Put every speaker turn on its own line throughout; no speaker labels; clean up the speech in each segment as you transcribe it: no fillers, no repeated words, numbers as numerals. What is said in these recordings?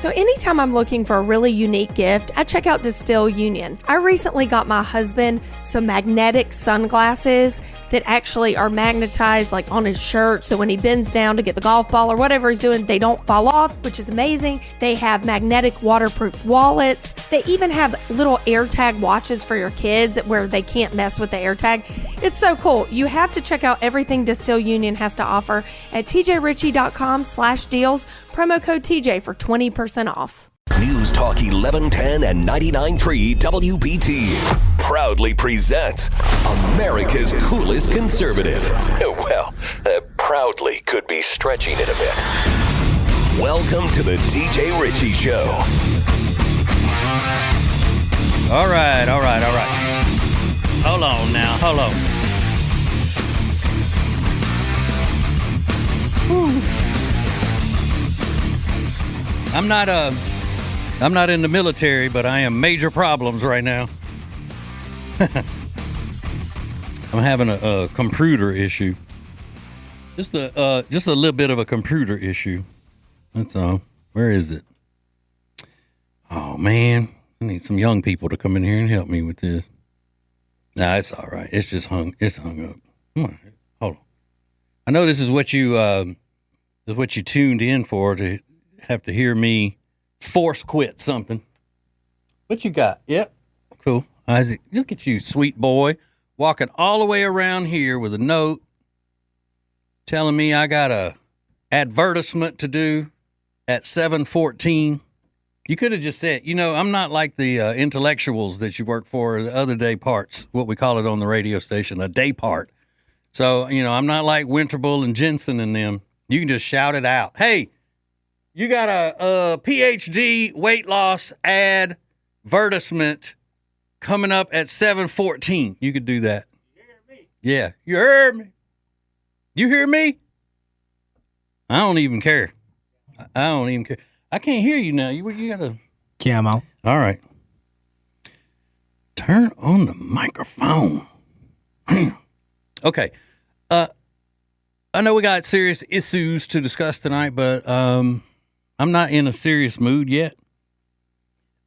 So anytime I'm looking for a really unique gift, I check out Distill Union. I recently got my husband some magnetic sunglasses that actually are magnetized like on his shirt, so when he bends down to get the golf ball or whatever he's doing, they don't fall off, which is amazing. They have magnetic waterproof wallets. They even have little AirTag watches for your kids where they can't mess with the AirTag. It's so cool. You have to check out everything Distill Union has to offer at tjritchie.com/deals. Promo code TJ for 20% off.
News Talk 1110 and 99.3 WBT proudly presents America's coolest conservative. Well, proudly could be stretching it a bit. Welcome to the TJ Ritchie Show.
All right. Hold on now, hold on. Whew. I'm not in the military, but I am major problems right now. I'm having a computer issue. Just a little bit of a computer issue. That's all. Where is it? Oh man, I need some young people to come in here and help me with this. Nah, it's all right. It's hung up. Come on, hold on. I know this is what you tuned in for, to have to hear me force quit something. What you got? Yep. Cool. Isaac, look at you, sweet boy, walking all the way around here with a note telling me I got a advertisement to do at 7:14. You could have just said, I'm not like the intellectuals that you work for, the other day parts, what we call it on the radio station, a day part. So, I'm not like Winterbull and Jensen and them. You can just shout it out. Hey, you got a PhD weight loss advertisement coming up at 7:14. You could do that. You hear me? Yeah, you heard me. You hear me? I don't even care. I can't hear you now. You gotta.
Camo.
All right. Turn on the microphone. Okay. I know we got serious issues to discuss tonight, but I'm not in a serious mood yet.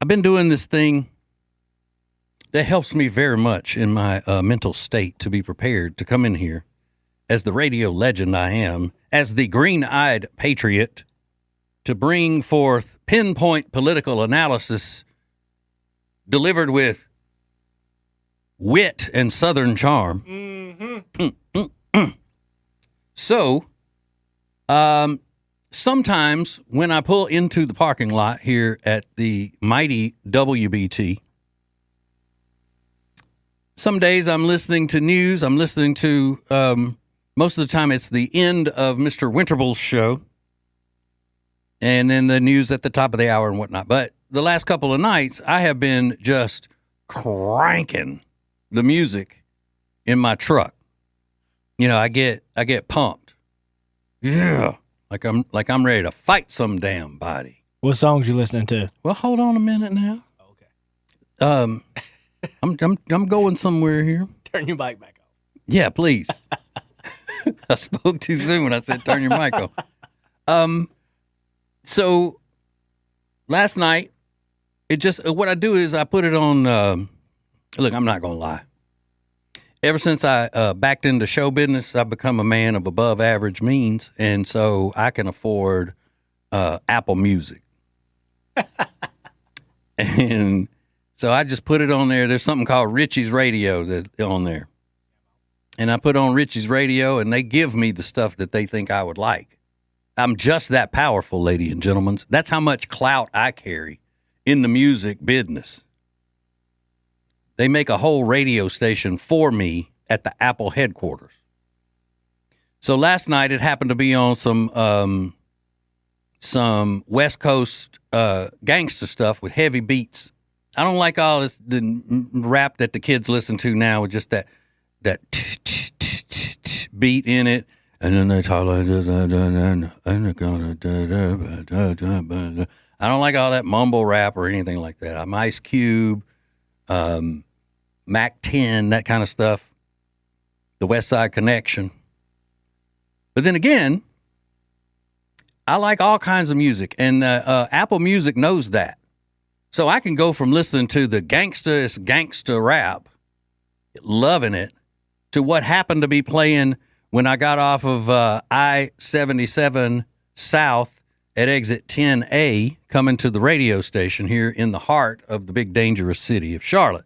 I've been doing this thing that helps me very much in my mental state to be prepared to come in here as the radio legend I am, as the green-eyed patriot, to bring forth pinpoint political analysis delivered with wit and Southern charm. Mm-hmm. So, sometimes when I pull into the parking lot here at the mighty WBT, some days I'm listening to news. I'm listening to, most of the time it's the end of Mr. Winterbull's show, and then the news at the top of the hour and whatnot. But the last couple of nights, I have been just cranking the music in my truck. I get pumped. Yeah. Like I'm ready to fight some damn body.
What songs you listening to?
Well, hold on a minute now.
Okay.
I'm going somewhere here.
Turn your mic back on.
Yeah, please. I spoke too soon when I said turn your mic on. So last night, what I do is I put it on. Look, I'm not gonna lie. Ever since I backed into show business, I've become a man of above average means, and so I can afford Apple Music. And so I just put it on there. There's something called Ritchie's Radio that on there. And I put on Ritchie's Radio, and they give me the stuff that they think I would like. I'm just that powerful, ladies and gentlemen. That's how much clout I carry in the music business. They make a whole radio station for me at the Apple headquarters. So last night it happened to be on some West Coast gangster stuff with heavy beats. I don't like all this the rap that the kids listen to now with just that beat in it, and then they talk like I don't like all that mumble rap or anything like that. I'm Ice Cube, Mac 10, that kind of stuff, the West Side Connection. But then again, I like all kinds of music, and Apple Music knows that. So I can go from listening to the gangsta rap, loving it, to what happened to be playing when I got off of I-77 South at exit 10A, coming to the radio station here in the heart of the big dangerous city of Charlotte.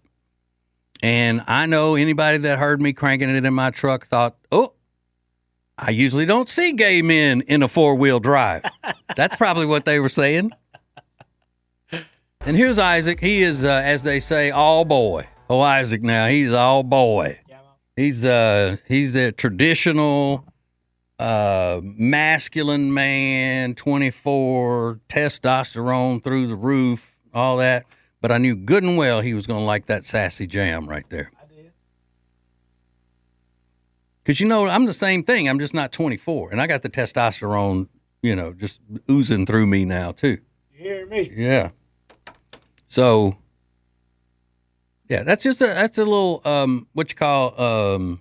And I know anybody that heard me cranking it in my truck thought, oh, I usually don't see gay men in a four-wheel drive. That's probably what they were saying. And here's Isaac. He is, as they say, all boy. Oh, Isaac now, he's all boy. He's a traditional masculine man, 24, testosterone through the roof, all that. But I knew good and well he was going to like that sassy jam right there. I did. Because, I'm the same thing. I'm just not 24. And I got the testosterone, just oozing through me now, too.
You hear me?
Yeah. So, yeah, that's a little, what you call,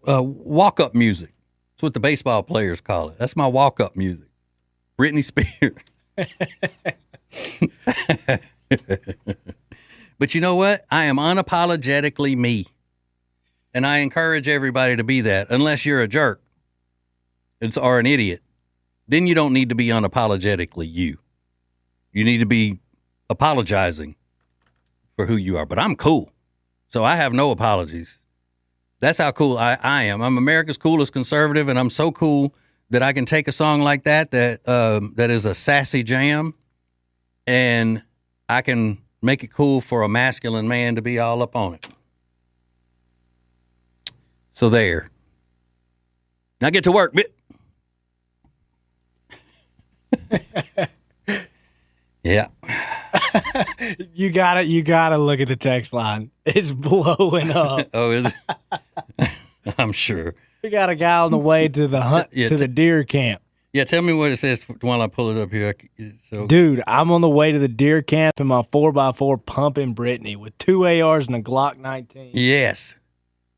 walk-up music. That's what the baseball players call it. That's my walk-up music. Britney Spears. But you know what? I am unapologetically me. And I encourage everybody to be that, unless you're a jerk or an idiot. Then you don't need to be unapologetically you. You need to be apologizing for who you are. But I'm cool. So I have no apologies. That's how cool I am. I'm America's coolest conservative, and I'm so cool that I can take a song like that is a sassy jam, and I can make it cool for a masculine man to be all up on it. So there. Now get to work, bit. Yeah.
You gotta look at the text line. It's blowing up.
Oh, is it? I'm sure.
We got a guy on the way to the the deer camp.
Yeah, tell me what it says while I pull it up here.
Dude, I'm on the way to the deer camp in my 4x4 pumping Brittany with 2 ARs and a Glock 19.
Yes.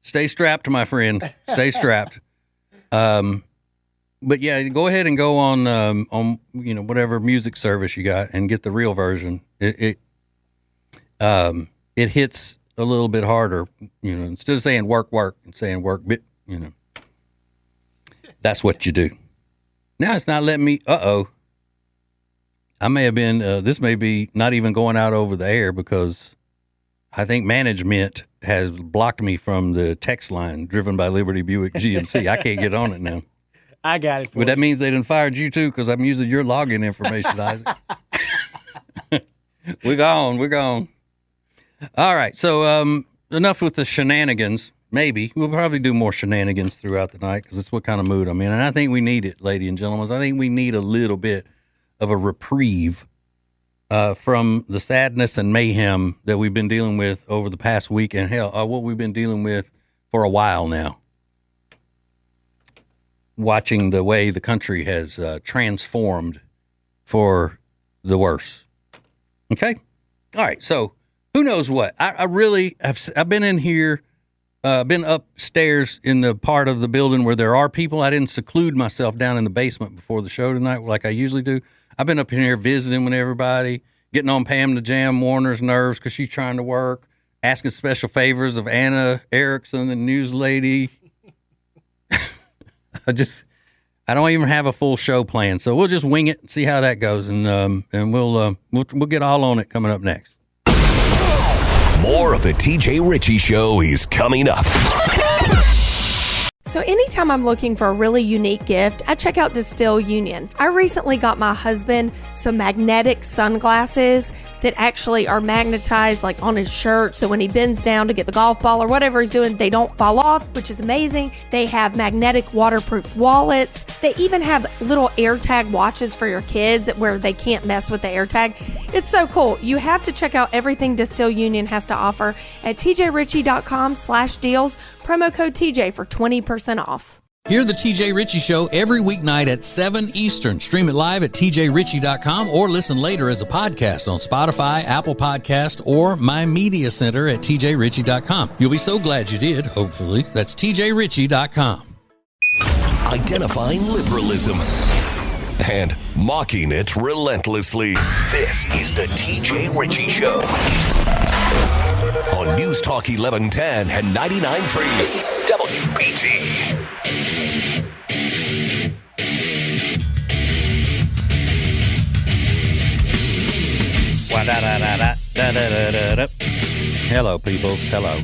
Stay strapped, my friend. Stay strapped. But yeah, go ahead and go on whatever music service you got and get the real version. It hits a little bit harder, instead of saying work and saying work bit, That's what you do. Now it's not letting me, I may have been, this may be not even going out over the air because I think management has blocked me from the text line driven by Liberty Buick GMC. I can't get on it now.
I got it.
But that means they done fired you too because I'm using your login information, Isaac. We're gone. All right. So enough with the shenanigans. Maybe. We'll probably do more shenanigans throughout the night because it's what kind of mood I'm in. And I think we need it, ladies and gentlemen. I think we need a little bit of a reprieve from the sadness and mayhem that we've been dealing with over the past week. And hell, what we've been dealing with for a while now. Watching the way the country has transformed for the worse. Okay? All right. So who knows what? I really have. I've been in here, been upstairs in the part of the building where there are people. I didn't seclude myself down in the basement before the show tonight like I usually do. I've been up in here visiting with everybody, getting on Pam the Jam Warner's nerves because she's trying to work, asking special favors of Anna Erickson, the news lady. I don't even have a full show plan, so we'll just wing it and see how that goes, and we'll get all on it coming up next.
More of the TJ Ritchie Show is coming up.
So anytime I'm looking for a really unique gift, I check out Distill Union. I recently got my husband some magnetic sunglasses that actually are magnetized like on his shirt, so when he bends down to get the golf ball or whatever he's doing, they don't fall off, which is amazing. They have magnetic waterproof wallets. They even have little AirTag watches for your kids where they can't mess with the AirTag. It's so cool. You have to check out everything Distill Union has to offer at tjritchie.com/deals. Promo code TJ for 20% off.
Hear the TJ Ritchie Show every weeknight at 7 Eastern. Stream it live at tjritchie.com or listen later as a podcast on Spotify, Apple Podcast, or My Media Center at tjritchie.com. You'll be so glad you did, hopefully. That's tjritchie.com.
identifying liberalism, and mocking it relentlessly. This is the TJ Ritchie Show on News Talk 1110 and 99.3 WBT.
Hello, peoples. Hello.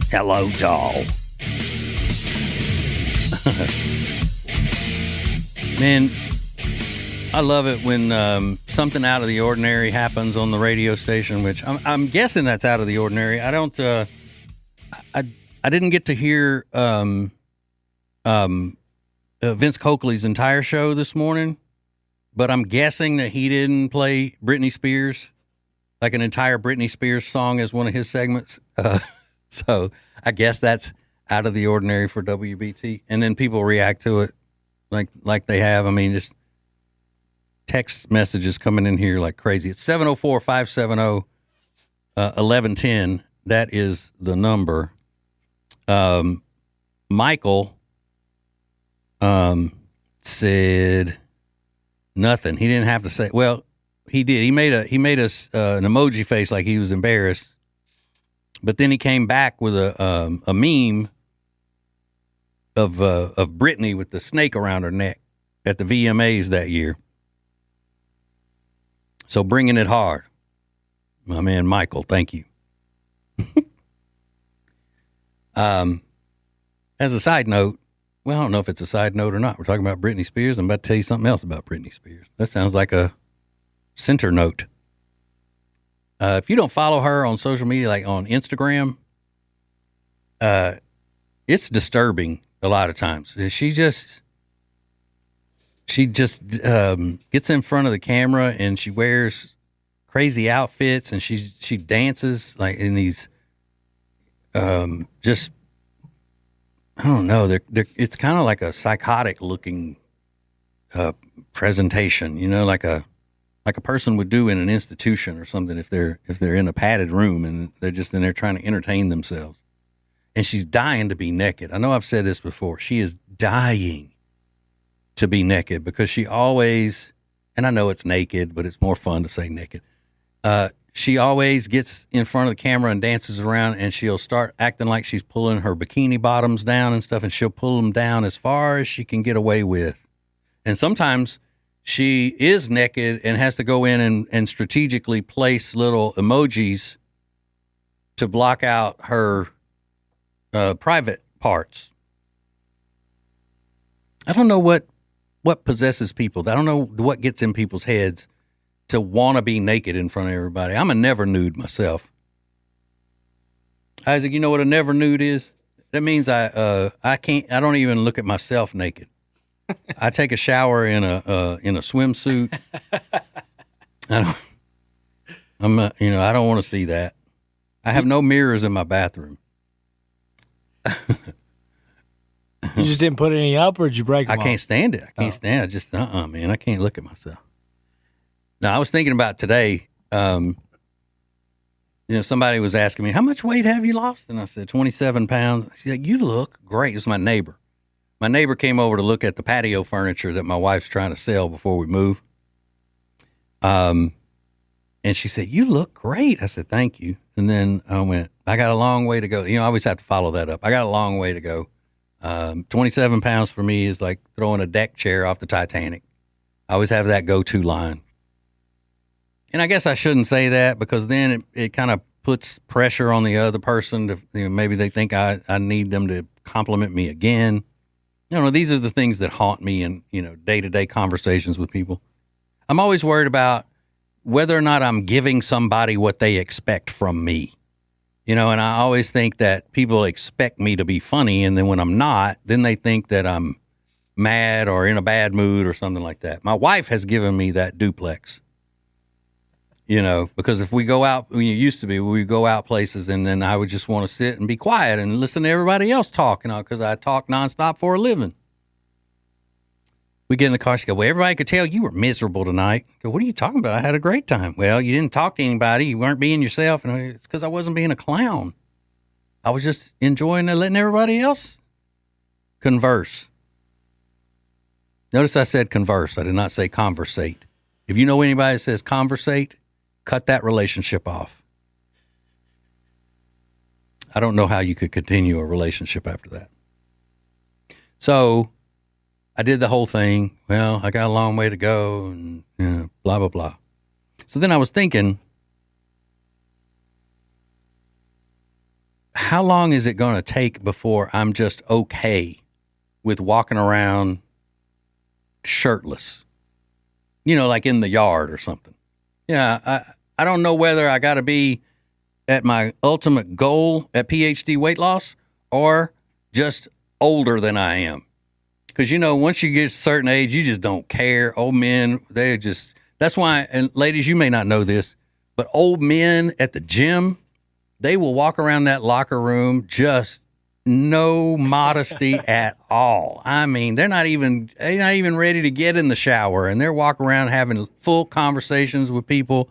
Hello, doll. Man, I love it when something out of the ordinary happens on the radio station, which I'm guessing that's out of the ordinary. I don't. I didn't get to hear Vince Coakley's entire show this morning, but I'm guessing that he didn't play Britney Spears, like an entire Britney Spears song as one of his segments. So I guess that's out of the ordinary for WBT. And then people react to it like they have. I mean, just text messages coming in here like crazy. It's 704-570-1110. That is the number. Michael said nothing. He didn't have to say. Well, he did. He made us an emoji face like he was embarrassed. But then he came back with a meme of Britney with the snake around her neck at the VMAs that year. So bringing it hard, my man Michael. Thank you. As a side note, well, I don't know if it's a side note or not. We're talking about Britney Spears. I'm about to tell you something else about Britney Spears. That sounds like a center note. If you don't follow her on social media, like on Instagram, it's disturbing a lot of times. She just gets in front of the camera and she wears crazy outfits and she dances like in these just, I don't know. It's kind of like a psychotic looking presentation, you know, like a person would do in an institution or something if they're in a padded room and they're just in there trying to entertain themselves. And she's dying to be naked. I know I've said this before. She is dying to be naked because she always, and I know it's naked, but it's more fun to say naked. She always gets in front of the camera and dances around, and she'll start acting like she's pulling her bikini bottoms down and stuff, and she'll pull them down as far as she can get away with. And sometimes she is naked and has to go in and strategically place little emojis to block out her private parts. I don't know what possesses people. I don't know what gets in people's heads to want to be naked in front of everybody. I'm a never nude myself. Isaac, you know what a never nude is? That means I don't even look at myself naked. I take a shower in a swimsuit. I don't want to see that. I have no mirrors in my bathroom.
You just didn't put any up, or did you break them
I can't stand it. I can't stand it. I just, man, I can't look at myself. Now, I was thinking about today, somebody was asking me, how much weight have you lost? And I said, 27 pounds. She's like, you look great. It was my neighbor. My neighbor came over to look at the patio furniture that my wife's trying to sell before we move. And she said, you look great. I said, thank you. And then I went, I got a long way to go. I always have to follow that up. I got a long way to go. 27 pounds for me is like throwing a deck chair off the Titanic. I always have that go-to line. And I guess I shouldn't say that because then it kind of puts pressure on the other person to, maybe they think I need them to compliment me again. These are the things that haunt me in, day-to-day conversations with people. I'm always worried about whether or not I'm giving somebody what they expect from me. And I always think that people expect me to be funny, and then when I'm not, then they think that I'm mad or in a bad mood or something like that. My wife has given me that duplex, because if we go out, we go out places, and then I would just want to sit and be quiet and listen to everybody else talk, because I talk nonstop for a living. We get in the car, she goes, well, everybody could tell you were miserable tonight. I go, what are you talking about? I had a great time. Well, you didn't talk to anybody. You weren't being yourself. And it's because I wasn't being a clown. I was just enjoying letting everybody else converse. Notice I said converse. I did not say conversate. If you know anybody that says conversate, cut that relationship off. I don't know how you could continue a relationship after that. So I did the whole thing. Well, I got a long way to go and, blah, blah, blah. So then I was thinking, how long is it going to take before I'm just okay with walking around shirtless, like in the yard or something? I don't know whether I got to be at my ultimate goal at PhD weight loss or just older than I am. Because, once you get a certain age, you just don't care. Old men, that's why, and ladies, you may not know this, but old men at the gym, they will walk around that locker room just no modesty at all. I mean, they're not even ready to get in the shower, and they're walking around having full conversations with people,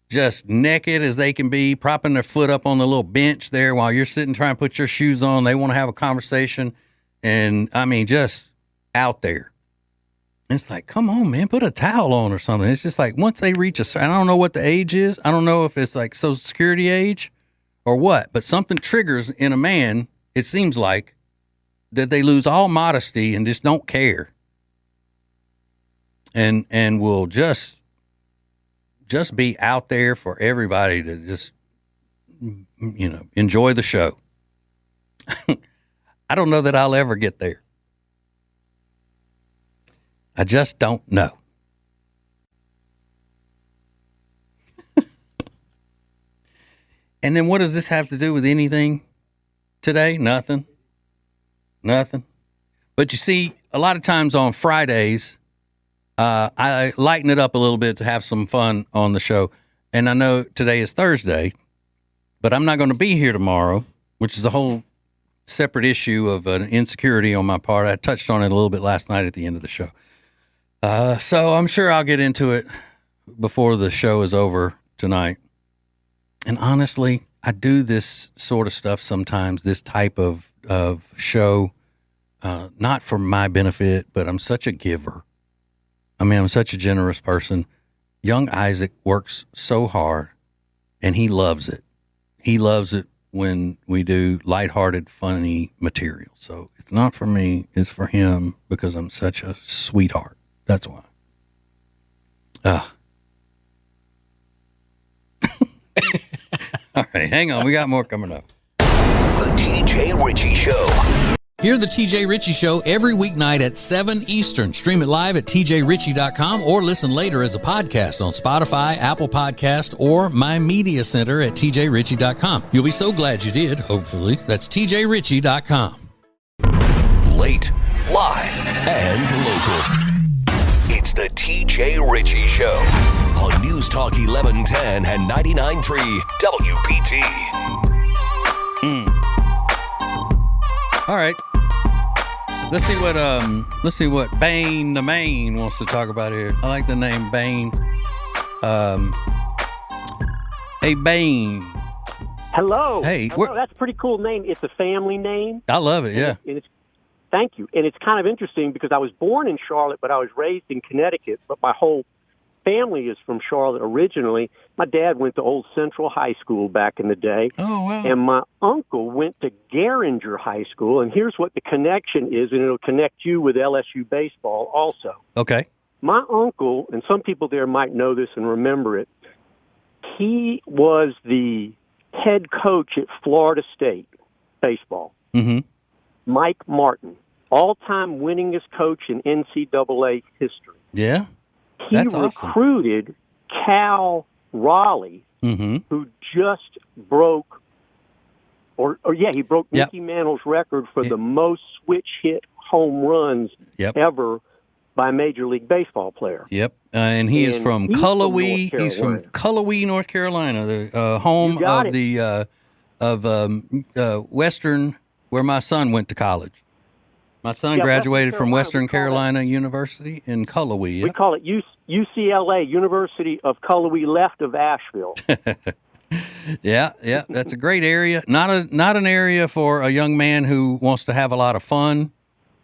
just naked as they can be, propping their foot up on the little bench there while you're sitting trying to put your shoes on. They want to have a conversation, and I mean, just out there. It's like, come on, man, put a towel on or something. It's just like once they reach I don't know what the age is. I don't know if it's like Social Security age or what, but something triggers in a man, it seems like, that they lose all modesty and just don't care. And will just be out there for everybody to just, enjoy the show. I don't know that I'll ever get there. I just don't know. And then what does this have to do with anything today? Nothing. But you see, a lot of times on Fridays, I lighten it up a little bit to have some fun on the show. And I know today is Thursday, but I'm not going to be here tomorrow, which is a whole separate issue of an insecurity on my part. I touched on it a little bit last night at the end of the show. So I'm sure I'll get into it before the show is over tonight. And honestly, I do this sort of stuff sometimes, this type of show, not for my benefit, but I'm such a giver. I mean, I'm such a generous person. Young Isaac works so hard, and he loves it. He loves it when we do lighthearted, funny material. So it's not for me, it's for him, because I'm such a sweetheart. That's why. All right, hang on. We got more coming up.
The TJ Ritchie Show.
Hear the TJ Ritchie Show every weeknight at 7 Eastern. Stream it live at tjritchie.com or listen later as a podcast on Spotify, Apple Podcast, or my media center at tjritchie.com. You'll be so glad you did, hopefully. That's tjritchie.com.
Late, live, and local. It's the TJ Ritchie Show on News Talk 1110 and 99.3 WBT.
All right. Let's see what Bane the Maine wants to talk about here. I like the name Bane. Hey, Bane.
Hello.
Hey.
Hello, that's a pretty cool name. It's a family name.
I love it, yeah.
Thank you. And it's kind of interesting because I was born in Charlotte, but I was raised in Connecticut. But my whole family is from Charlotte originally. My dad went to Old Central High School back in the day.
Oh, wow.
And my uncle went to Garinger High School. And here's what the connection is, and it'll connect you with LSU baseball also.
Okay.
My uncle, and some people there might know this and remember it, he was the head coach at Florida State baseball.
Mm-hmm.
Mike Martin, all-time winningest coach in NCAA history.
Yeah,
he
that's awesome.
Recruited Cal Raleigh, who just broke, he broke Mickey Mantle's record for the most switch hit home runs ever by a Major League Baseball player.
Yep, and he's from Cullowhee. He's from Cullowhee, North Carolina, the home of the Western, where my son went to college. My son graduated from Western Carolina University in Cullowhee.
We call it UCLA, University of Cullowhee, left of Asheville.
Yeah, that's a great area. Not an area for a young man who wants to have a lot of fun.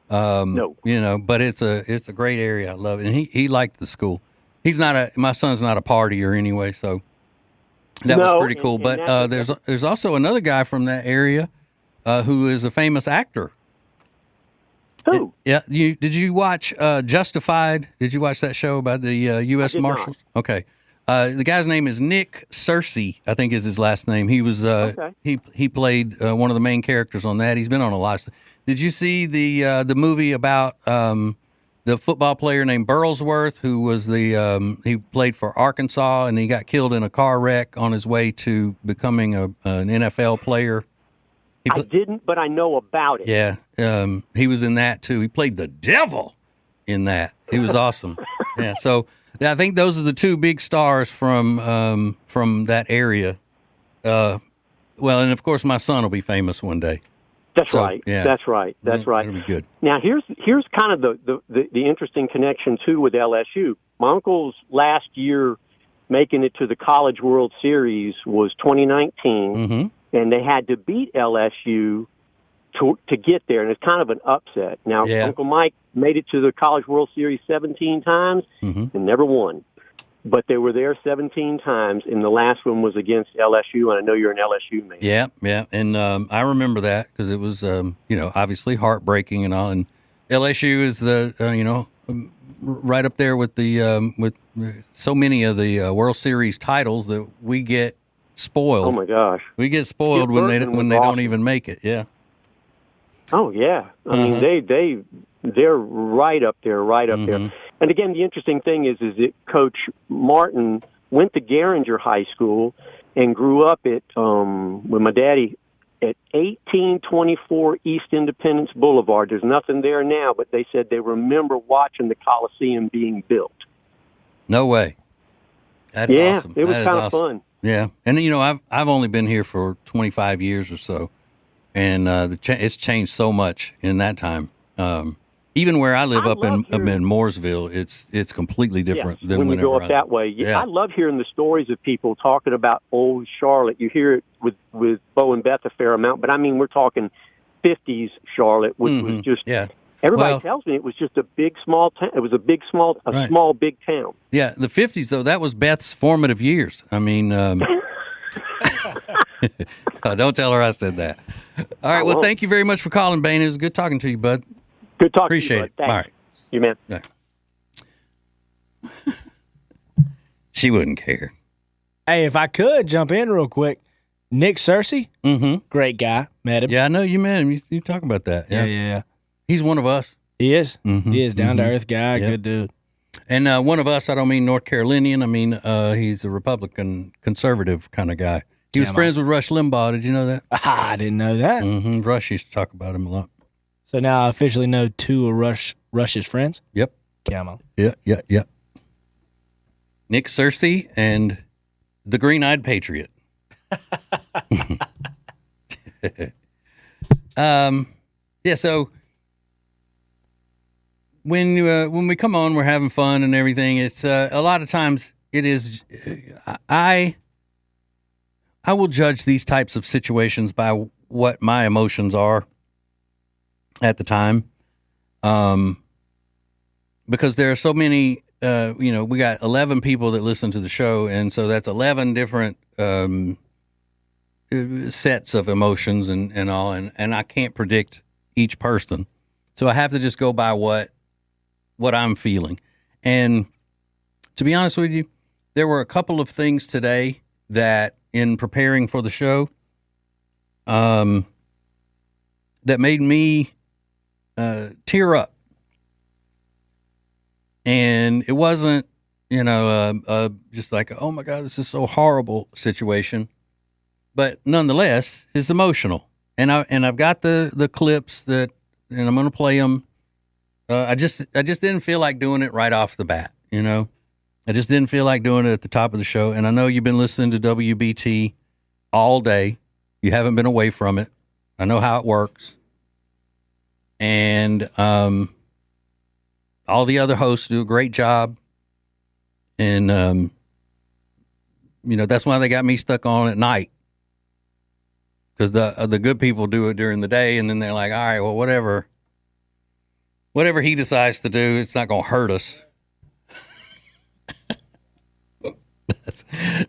No.
But it's a great area. I love it. And he liked the school. My son's not a partier anyway, so that was pretty cool. But there's also another guy from that area who is a famous actor.
Who?
Did you watch Justified? Did you watch that show about the U.S. Marshals?
Not.
Okay. The guy's name is Nick Searcy, I think is his last name. He was he played one of the main characters on that. He's been on a lot of stuff. Did you see the movie about the football player named Burlsworth, who was he played for Arkansas and he got killed in a car wreck on his way to becoming an NFL player?
I didn't, but I know about it.
Yeah, he was in that too. He played the devil in that. He was awesome. Yeah, so I think those are the two big stars from that area. Well, and of course, my son will be famous one day.
That's right.
Yeah.
That's right. That's right.
That'll be good.
Now, here's kind of the interesting connection too with LSU. My uncle's last year making it to the College World Series was 2019, and they had to beat LSU to get there, and it's kind of an upset. Now, Uncle Mike made it to the College World Series 17 times and never won. But they were there 17 times, and the last one was against LSU, and I know you're an LSU man.
Yeah, and I remember that because it was, obviously heartbreaking and all. And LSU is right up there with with so many of the World Series titles that we get spoiled.
Oh my gosh,
we get spoiled when they don't even make it. Yeah.
Oh yeah, I mean they're right up there, there. And again, the interesting thing is that Coach Martin went to Garinger High School and grew up with my daddy at 1824 East Independence Boulevard. There's nothing there now, but they said they remember watching the Coliseum being built.
No way. That's awesome.
It was kind of fun.
Yeah, and I've only been here for 25 years or so, and it's changed so much in that time. Even where I live up in Mooresville, it's completely different than
when you go up that way. Yeah. I love hearing the stories of people talking about old Charlotte. You hear it with Bo and Beth a fair amount, but I mean we're talking 50s Charlotte, which was just everybody tells me it was just a big small town. It was a small big town.
Yeah, the 50s though, that was Beth's formative years. I mean, don't tell her I said that. All right, well, thank you very much for calling, Bane. It was good talking to you, bud.
Good talking
Appreciate
to you,
it.
Thanks.
All right.
You man.
Yeah. She wouldn't care.
Hey, if I could jump in real quick, Nick Searcy, great guy. Met him.
Yeah, I know you met him. You talk about that.
Yeah.
He's one of us.
He is. He is down to earth guy. Good dude.
And one of us, I don't mean North Carolinian. I mean he's a Republican conservative kind of guy. He was friends with Rush Limbaugh. Did you know that?
I didn't know that.
Rush used to talk about him a lot.
So now I officially know two of Rush's friends?
Yep.
Camo.
Yeah. Nick Searcy and the Green-Eyed Patriot. So when we come on, we're having fun and everything. It's a lot of times it is I will judge these types of situations by what my emotions are at the time, because there are so many. We got 11 people that listen to the show, and so that's 11 different sets of emotions and all, and I can't predict each person, so I have to just go by what I'm feeling. And to be honest with you, there were a couple of things today that, in preparing for the show, that made me tear up. And it wasn't, just like, oh my God, this is so horrible situation. But nonetheless, it's emotional. And I've got the clips and I'm going to play them. I just didn't feel like doing it right off the bat. I just didn't feel like doing it at the top of the show. And I know you've been listening to WBT all day. You haven't been away from it. I know how it works. And all the other hosts do a great job. And, that's why they got me stuck on at night. Because the good people do it during the day, and then they're like, all right, well, whatever. whatever he decides to do, it's not going to hurt us.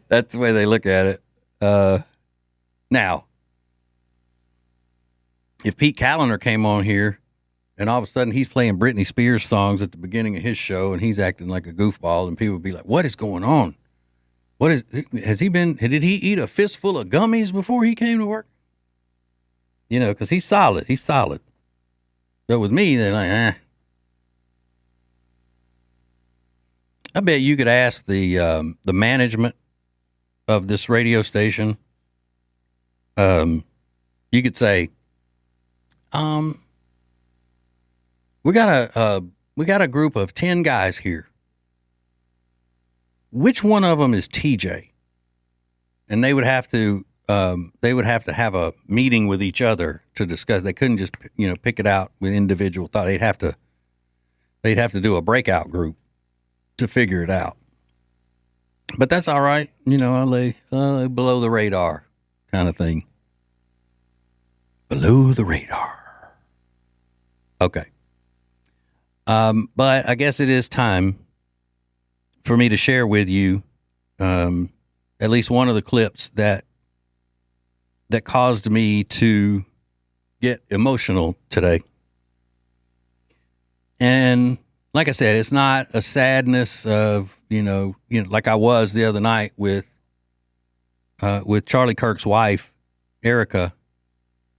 That's the way they look at it. Now, if Pete Callender came on here and all of a sudden he's playing Britney Spears songs at the beginning of his show and he's acting like a goofball and people would be like, what is going on? Did he eat a fistful of gummies before he came to work? You know, because he's solid. He's solid. But with me, they're like, I bet you could ask the management of this radio station. You could say, we got a group of 10 guys here. Which one of them is TJ? And they would have to have a meeting with each other to discuss. They couldn't just, pick it out with individual thought. They'd have to do a breakout group to figure it out. But that's all right. I lay below the radar kind of thing. Below the radar. Okay. But I guess it is time for me to share with you at least one of the clips that caused me to get emotional today. And like I said, it's not a sadness of, like I was the other night with Charlie Kirk's wife, Erica,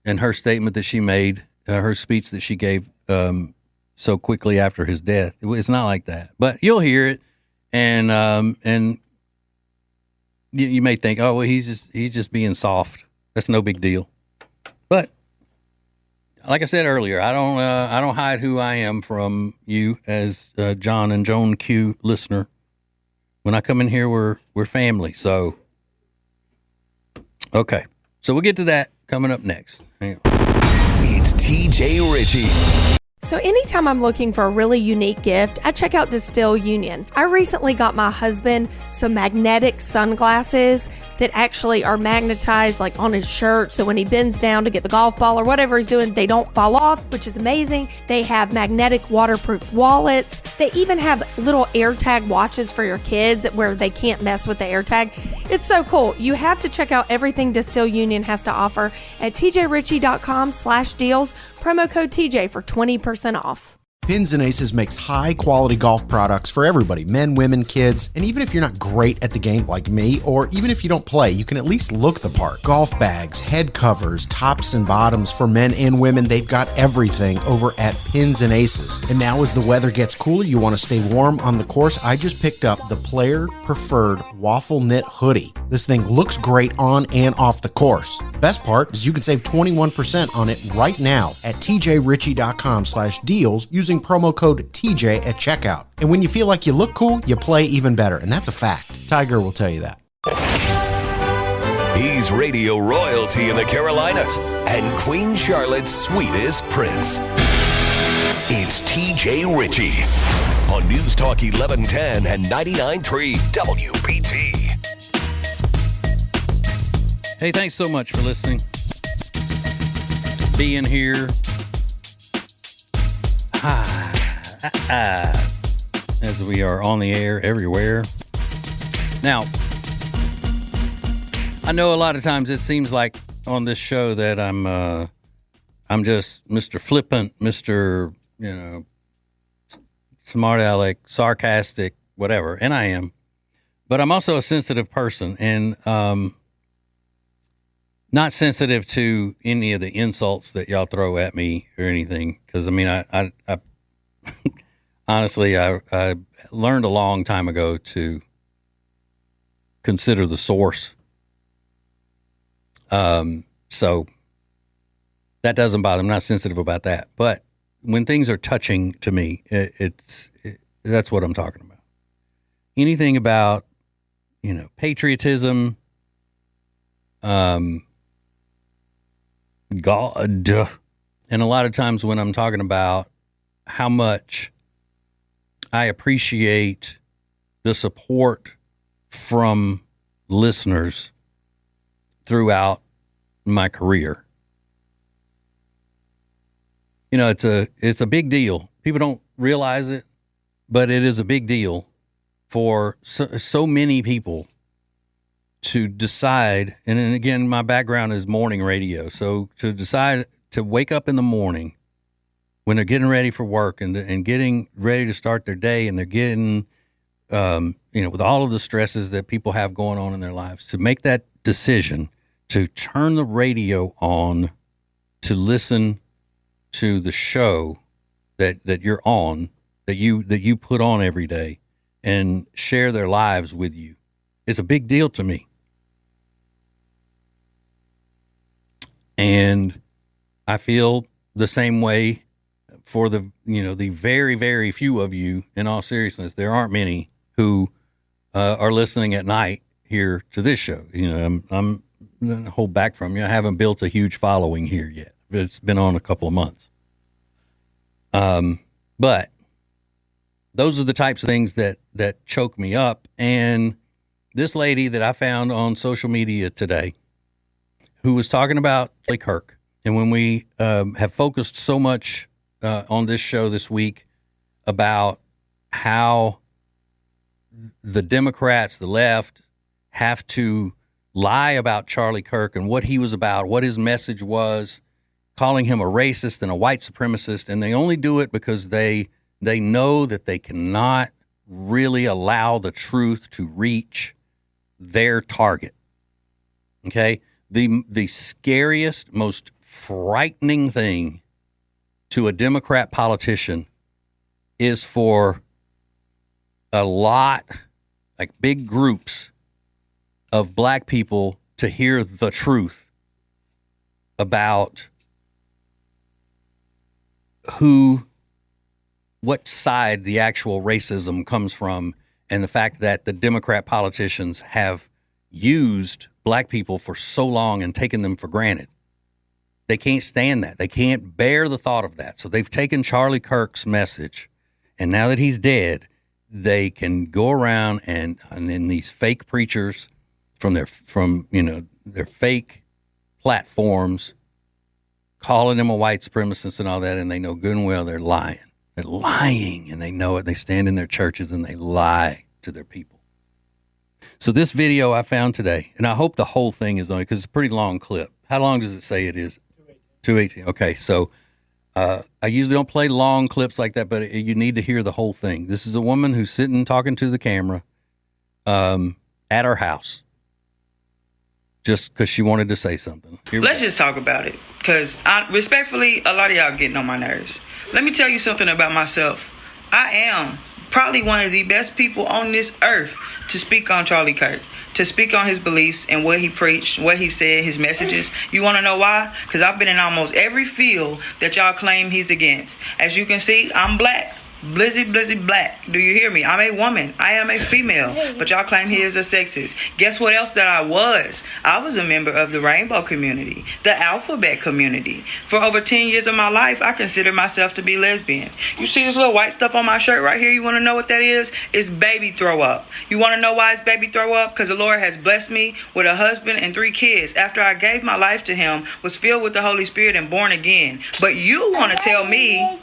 and her statement that she made, her speech that she gave so quickly after his death. It's not like that, but you'll hear it. And you may think, oh, well, he's just being soft. That's no big deal. But like I said earlier, I don't hide who I am from you as John and Joan Q listener. When I come in here, we're family. So, okay. So we'll get to that coming up next. Hang on.
It's TJ Ritchie.
So anytime I'm looking for a really unique gift, I check out Distill Union. I recently got my husband some magnetic sunglasses that actually are magnetized like on his shirt, so when he bends down to get the golf ball or whatever he's doing, they don't fall off, which is amazing. They have magnetic waterproof wallets. They even have little AirTag watches for your kids where they can't mess with the AirTag. It's so cool. You have to check out everything Distill Union has to offer at tjritchie.com/deals. Promo code TJ for 20% off.
Pins and Aces makes high-quality golf products for everybody, men, women, kids, and even if you're not great at the game like me, or even if you don't play, you can at least look the part. Golf bags, head covers, tops and bottoms for men and women, they've got everything over at Pins and Aces. And now as the weather gets cooler, you want to stay warm on the course, I just picked up the Player Preferred Waffle Knit Hoodie. This thing looks great on and off the course. Best part is you can save 21% on it right now at tjritchie.com/deals using promo code TJ at checkout. And when you feel like you look cool, you play even better. And that's a fact. Tiger will tell you that.
He's radio royalty in the Carolinas and Queen Charlotte's sweetest prince. It's TJ Ritchie on News Talk 1110 and 99.3 WBT.
Hey, thanks so much for listening. Being here. As we are on the air everywhere. Now, I know a lot of times it seems like on this show that I'm just Mr. Flippant, Mr. Smart aleck, sarcastic, whatever, and I am. But I'm also a sensitive person, and not sensitive to any of the insults that y'all throw at me or anything. Because I honestly, I learned a long time ago to consider the source. So that doesn't bother me. I'm not sensitive about that. But when things are touching to me, that's what I'm talking about. Anything about, patriotism, God. And a lot of times when I'm talking about how much I appreciate the support from listeners throughout my career, it's a big deal. People don't realize it, but it is a big deal for so many people to decide. And then again, my background is morning radio. So to decide to wake up in the morning when they're getting ready for work and getting ready to start their day, and they're getting, with all of the stresses that people have going on in their lives, to make that decision to turn the radio on to listen to the show that you're on, that you put on every day, and share their lives with you. It's a big deal to me. And I feel the same way for the very, very few of you. In all seriousness, there aren't many who are listening at night here to this show. I'm going to hold back from you. I haven't built a huge following here yet. It's been on a couple of months. But those are the types of things that choke me up. And this lady that I found on social media today, who was talking about Charlie Kirk, and when we have focused so much on this show this week about how the Democrats, the left, have to lie about Charlie Kirk and what he was about, what his message was, calling him a racist and a white supremacist, and they only do it because they know that they cannot really allow the truth to reach their target. Okay? The scariest, most frightening thing to a Democrat politician is for a lot, like big groups of black people, to hear the truth about what side the actual racism comes from, and the fact that the Democrat politicians have used black people for so long and taken them for granted. They can't stand that. They can't bear the thought of that. So they've taken Charlie Kirk's message, and now that he's dead, they can go around and then these fake preachers from their fake platforms, calling him a white supremacist and all that, and they know good and well they're lying. They're lying, and they know it. They stand in their churches and they lie to their people. So this video I found today, and I hope the whole thing is on it because it's a pretty long clip. How long does it say it is? 218. Okay, so I usually don't play long clips like that, but you need to hear the whole thing. This is a woman who's sitting talking to the camera at her house just because she wanted to say something.
Let's just talk about it, because respectfully, a lot of y'all getting on my nerves. Let me tell you something about myself. I am probably one of the best people on this earth to speak on Charlie Kirk, to speak on his beliefs and what he preached, what he said, his messages. You want to know why? Because I've been in almost every field that y'all claim he's against. As you can see, I'm black. Blizzy black. Do you hear me? I'm a woman. I am a female. But y'all claim he is a sexist. Guess what else that I was? I was a member of the rainbow community, the alphabet community. For over 10 years of my life, I consider myself to be lesbian. You see this little white stuff on my shirt right here? You want to know what that is? It's baby throw up. You want to know why it's baby throw up? Because the Lord has blessed me with a husband and 3 kids after I gave my life to him, was filled with the Holy Spirit and born again. But you want to tell me...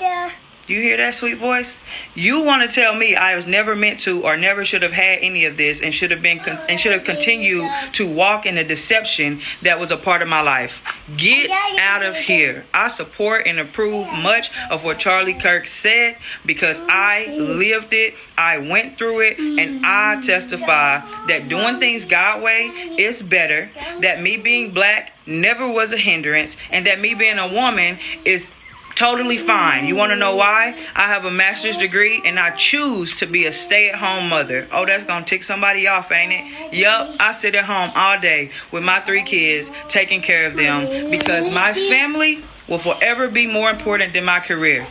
Do you hear that sweet voice? You want to tell me I was never meant to, or never should have had any of this, and should have continued to walk in the deception that was a part of my life. Get out of here. I support and approve much of what Charlie Kirk said because I lived it, I went through it, and I testify that doing things God's way is better, that me being black never was a hindrance, and that me being a woman is totally fine. You want to know why? I have a master's degree and I choose to be a stay-at-home mother. Oh, that's going to tick somebody off, ain't it? Yup, I sit at home all day with my 3 kids, taking care of them, because my family will forever be more important than my career.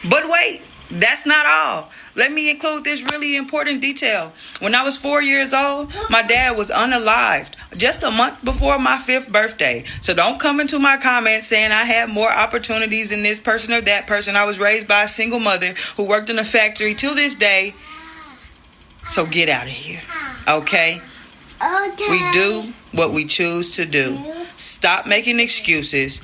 But wait, that's not all. Let me include this really important detail. When I was 4 years old, my dad was unalived just a month before my 5th birthday. So don't come into my comments saying I had more opportunities than this person or that person. I was raised by a single mother who worked in a factory till this day. So get out of here, okay? We do what we choose to do. Stop making excuses.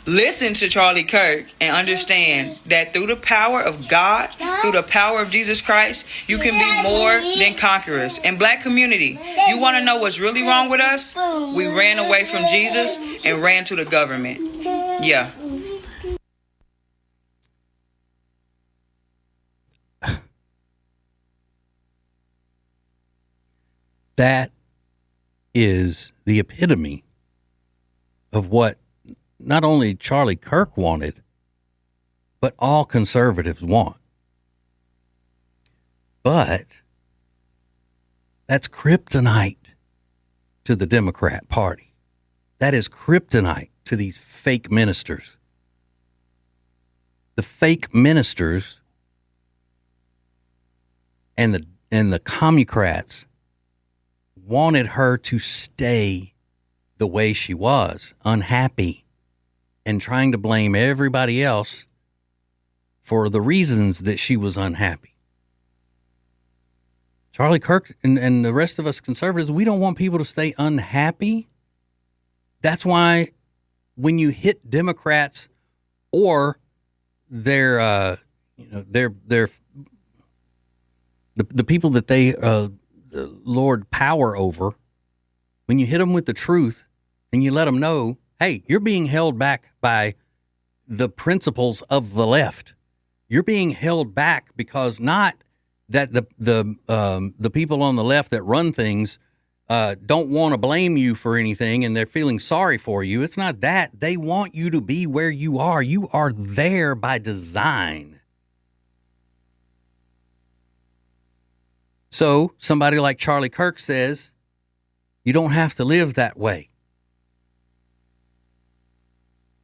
listen to Charlie Kirk and understand that through the power of God, through the power of Jesus Christ, you can be more than conquerors. And black community, you want to know what's really wrong with us? We ran away from Jesus and ran to the government. Yeah.
That is the epitome of what not only Charlie Kirk wanted, but all conservatives want. But that's kryptonite to the Democrat Party. That is kryptonite to these fake ministers. The fake ministers and the commucrats wanted her to stay the way she was, unhappy, and trying to blame everybody else for the reasons that she was unhappy. Charlie Kirk and the rest of us conservatives, we don't want people to stay unhappy. That's why when you hit Democrats or the people that they lord power over, when you hit them with the truth and you let them know, hey, you're being held back by the principles of the left. You're being held back because not that the people on the left that run things don't want to blame you for anything and they're feeling sorry for you. It's not that. They want you to be where you are. You are there by design. So somebody like Charlie Kirk says, you don't have to live that way.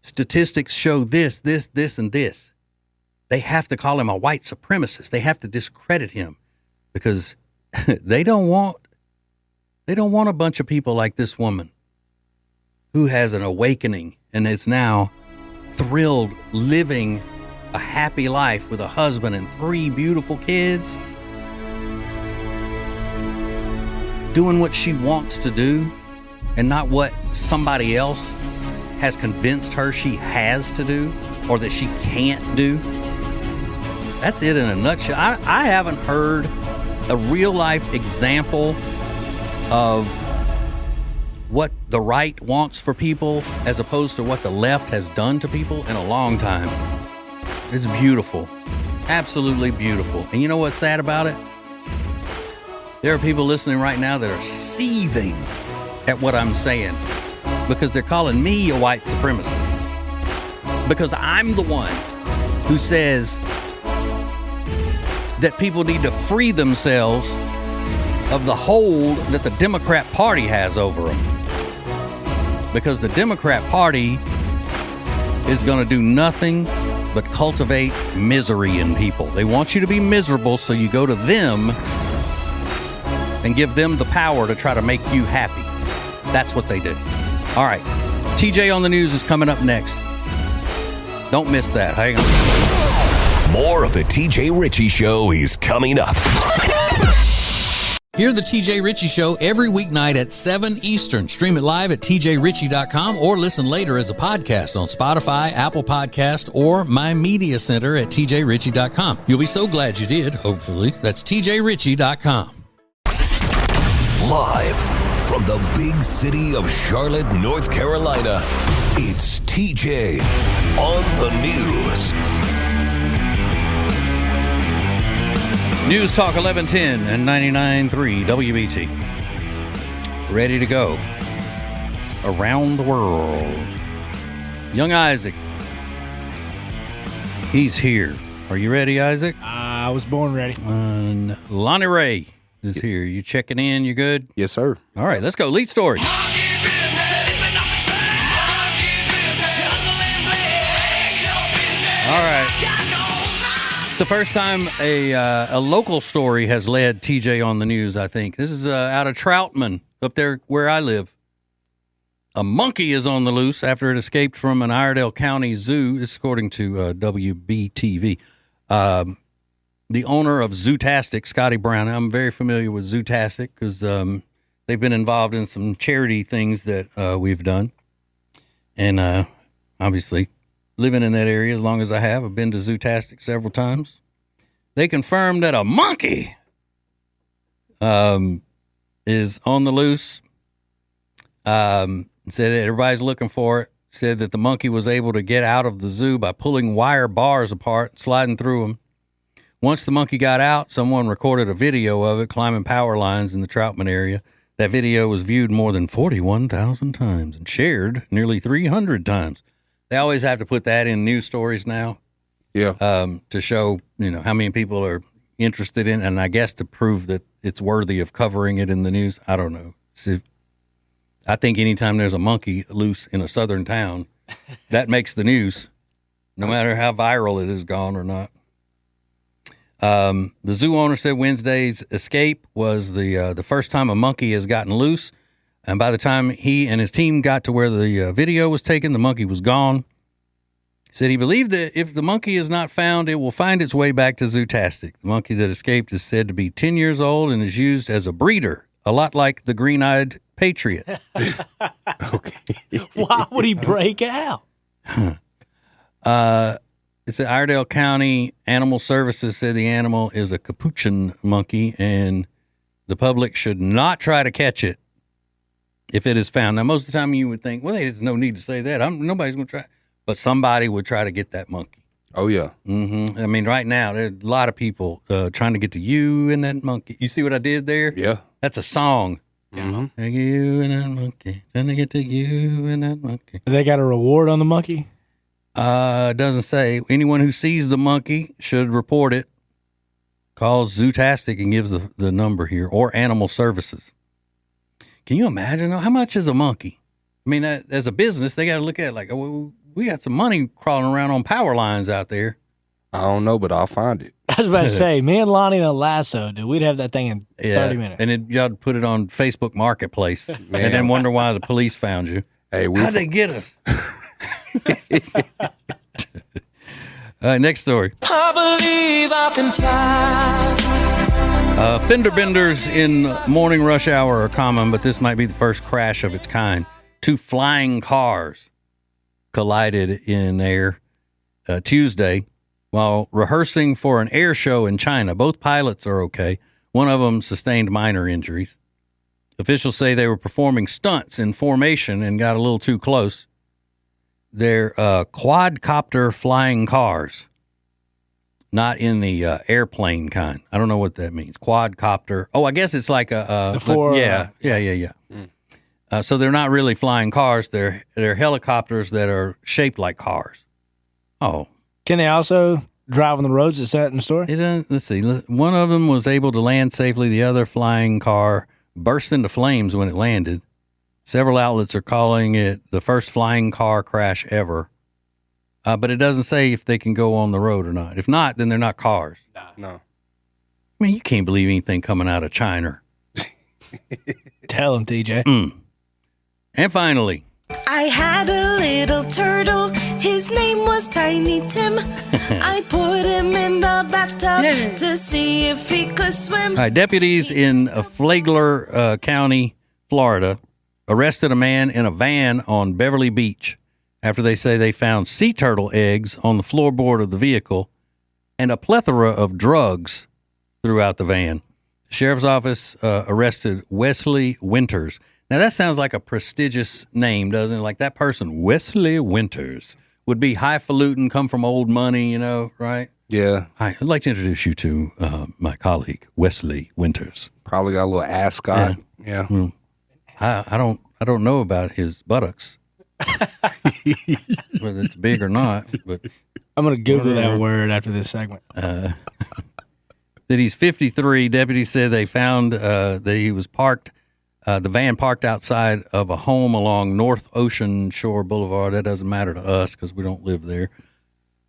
Statistics show this, and this. They have to call him a white supremacist. They have to discredit him because they don't want a bunch of people like this woman who has an awakening and is now thrilled living a happy life with a husband and 3 beautiful kids, doing what she wants to do and not what somebody else has convinced her she has to do or that she can't do. That's it in a nutshell. I haven't heard a real life example of what the right wants for people as opposed to what the left has done to people in a long time. It's beautiful. Absolutely beautiful. And you know what's sad about it? There are people listening right now that are seething at what I'm saying because they're calling me a white supremacist. Because I'm the one who says that people need to free themselves of the hold that the Democrat Party has over them. Because the Democrat Party is going to do nothing but cultivate misery in people. They want you to be miserable, so you go to them and give them the power to try to make you happy. That's what they do. All right. TJ on the News is coming up next. Don't miss that. Hang on.
More of the TJ Ritchie Show is coming up.
Hear the TJ Ritchie Show every weeknight at 7 Eastern. Stream it live at tjritchie.com or listen later as a podcast on Spotify, Apple Podcast, or my media center at tjritchie.com. You'll be so glad you did, hopefully. That's tjritchie.com.
Live from the big city of Charlotte, North Carolina, it's TJ on the News.
News Talk 1110 and 99.3 WBT. Ready to go around the world. Young Isaac. He's here. Are you ready, Isaac?
I was born ready.
Lonnie Ray is here. You checking in? You good?
Yes, sir.
All right, let's go. Lead story. All right. It's the first time a local story has led TJ on the News, I think. This is out of Troutman, up there where I live. A monkey is on the loose after it escaped from an Iredell County zoo. This is according to WBTV. The owner of Zootastic, Scotty Brown. I'm very familiar with Zootastic because they've been involved in some charity things that we've done. And obviously living in that area as long as I have. I've been to Zootastic several times. They confirmed that a monkey is on the loose. Said that everybody's looking for it. Said that the monkey was able to get out of the zoo by pulling wire bars apart, sliding through them. Once the monkey got out, someone recorded a video of it climbing power lines in the Troutman area. That video was viewed more than 41,000 times and shared nearly 300 times. They always have to put that in news stories now.
Yeah.
To show, how many people are interested in, and I guess to prove that it's worthy of covering it in the news. I don't know. See, I think anytime there's a monkey loose in a southern town, that makes the news, no matter how viral it has gone or not. The zoo owner said Wednesday's escape was the first time a monkey has gotten loose, and by the time he and his team got to where the video was taken, the monkey was gone. He said he believed that if the monkey is not found, it will find its way back to Zootastic. The monkey that escaped is said to be 10 years old and is used as a breeder, a lot like the green-eyed Patriot.
Okay.
Why would he break out?
It's at Iredell County Animal Services said the animal is a capuchin monkey, and the public should not try to catch it if it is found. Now, most of the time you would think, well, there's no need to say that. Nobody's going to try. But somebody would try to get that monkey.
Oh, yeah.
Mm-hmm. I mean, right now, there's a lot of people trying to get to you and that monkey. You see what I did there?
Yeah.
That's a song.
Mm-hmm.
You and that monkey. Trying to get to you and that monkey.
They got a reward on the monkey?
It doesn't say. Anyone who sees the monkey should report it. Calls Zootastic and gives the number here, or Animal Services. Can you imagine how much is a monkey? I mean, as a business, they got to look at it like, oh, we got some money crawling around on power lines out there.
I don't know, but I'll find it.
I was about to say, me and Lonnie and a lasso, dude, we'd have that thing in 30 minutes.
And y'all put it on Facebook Marketplace and then wonder why the police found you.
Hey,
how'd they get us? All right, next story.
I believe I can fly.
Fender benders in morning rush hour are common, but this might be the first crash of its kind. 2 flying cars collided in air Tuesday while rehearsing for an air show in China. Both pilots are okay. One of them sustained minor injuries. Officials say they were performing stunts in formation and got a little too close. They're quadcopter flying cars, not in the airplane kind. I don't know what that means. Quadcopter. Oh, I guess it's like a
four.
Yeah. So they're not really flying cars. They're helicopters that are shaped like cars. Oh.
Can they also drive on the roads that's set in the story?
Let's see. One of them was able to land safely. The other flying car burst into flames when it landed. Several outlets are calling it the first flying car crash ever. But it doesn't say if they can go on the road or not. If not, then they're not cars.
No.
I mean, you can't believe anything coming out of China.
Tell him, TJ.
And finally.
I had a little turtle. His name was Tiny Tim. I put him in the bathtub to see if he could swim.
All right, deputies in Flagler County, Florida, arrested a man in a van on Beverly Beach after they say they found sea turtle eggs on the floorboard of the vehicle and a plethora of drugs throughout the van. The sheriff's office arrested Wesley Winters. Now, that sounds like a prestigious name, doesn't it? Like that person, Wesley Winters, would be highfalutin, come from old money, right?
Yeah.
Hi, I'd like to introduce you to my colleague, Wesley Winters.
Probably got a little ascot. Yeah.
Well, I don't know about his buttocks, whether it's big or not. But
I'm going to Google that word after this segment.
That he's 53. Deputies said they found that he was parked. The van parked outside of a home along North Ocean Shore Boulevard. That doesn't matter to us because we don't live there.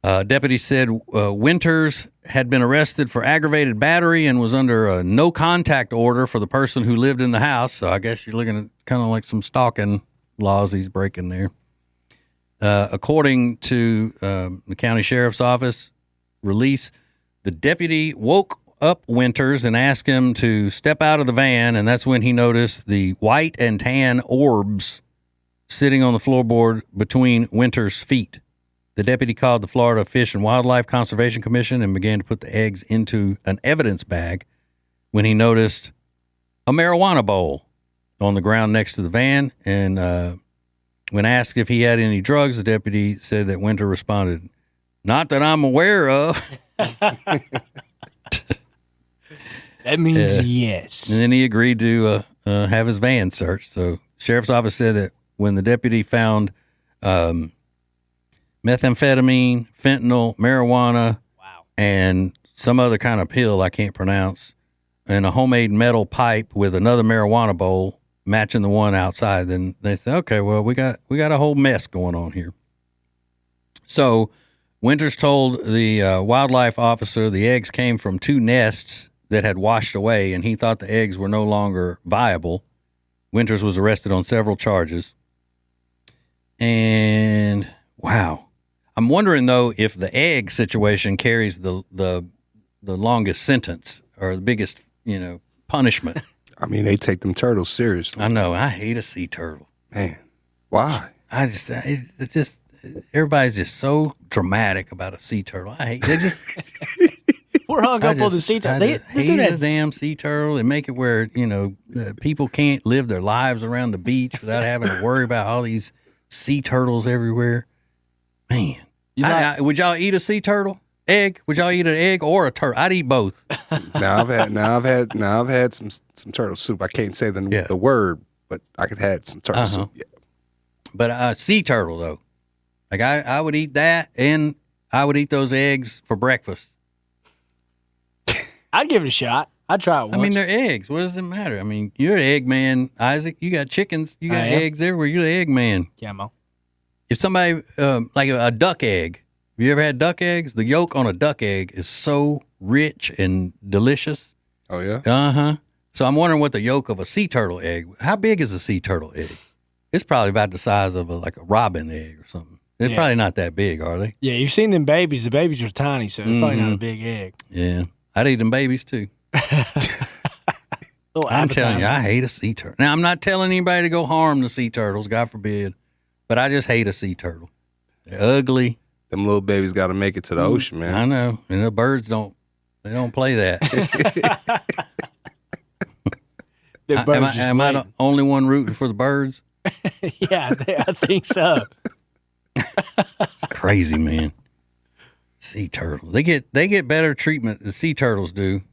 Deputies said Winters had been arrested for aggravated battery and was under a no-contact order for the person who lived in the house. So I guess you're looking at kind of like some stalking laws he's breaking there. According to the county sheriff's office release, the deputy woke up Winters and asked him to step out of the van, and that's when he noticed the white and tan orbs sitting on the floorboard between Winters' feet. The deputy called the Florida Fish and Wildlife Conservation Commission and began to put the eggs into an evidence bag when he noticed a marijuana bowl on the ground next to the van. And when asked if he had any drugs, the deputy said that Winter responded, "Not that I'm aware of."
That means yes.
And then he agreed to have his van searched. So sheriff's office said that when the deputy found methamphetamine, fentanyl, marijuana, and some other kind of pill I can't pronounce, and a homemade metal pipe with another marijuana bowl matching the one outside, then they said, okay, well, we got a whole mess going on here. So Winters told the wildlife officer the eggs came from 2 nests that had washed away, and he thought the eggs were no longer viable. Winters was arrested on several charges. And wow, I'm wondering though if the egg situation carries the longest sentence or the biggest, punishment.
I mean, they take them turtles seriously.
I know. I hate a sea turtle.
Man, why?
It just everybody's just so dramatic about a sea turtle. I hate. They just.
We're hung up on the sea turtle.
I hate a damn sea turtle. They make it where people can't live their lives around the beach without having to worry about all these sea turtles everywhere. Man, would y'all eat a sea turtle egg? Would y'all eat an egg or a turtle? I'd eat both.
I've had some turtle soup. I can't say the word, but I could have some turtle soup. Yeah.
But a sea turtle though, like I would eat that, and I would eat those eggs for breakfast.
I'd give it a shot. I'd try it once.
I mean, they're eggs. What does it matter? I mean, you're an egg man, Isaac. You got chickens. You got eggs everywhere. You're the egg man.
Camo.
If somebody, like a duck egg, have you ever had duck eggs? The yolk on a duck egg is so rich and delicious.
Oh, yeah?
Uh-huh. So I'm wondering what the yolk of a sea turtle egg, how big is a sea turtle egg? It's probably about the size of like a robin egg or something. They're probably not that big, are they?
Yeah, you've seen them babies. The babies are tiny, so it's probably not a big egg.
Yeah. I'd eat them babies too. I'm telling you, I hate a sea turtle. Now, I'm not telling anybody to go harm the sea turtles, God forbid, but I just hate a sea turtle. They're ugly.
Them little babies got to make it to the ocean, man.
I know. And the birds don't play that. Am I the only one rooting for the birds?
Yeah, I think so.
It's crazy, man. Sea turtles. They get better treatment, the sea turtles do,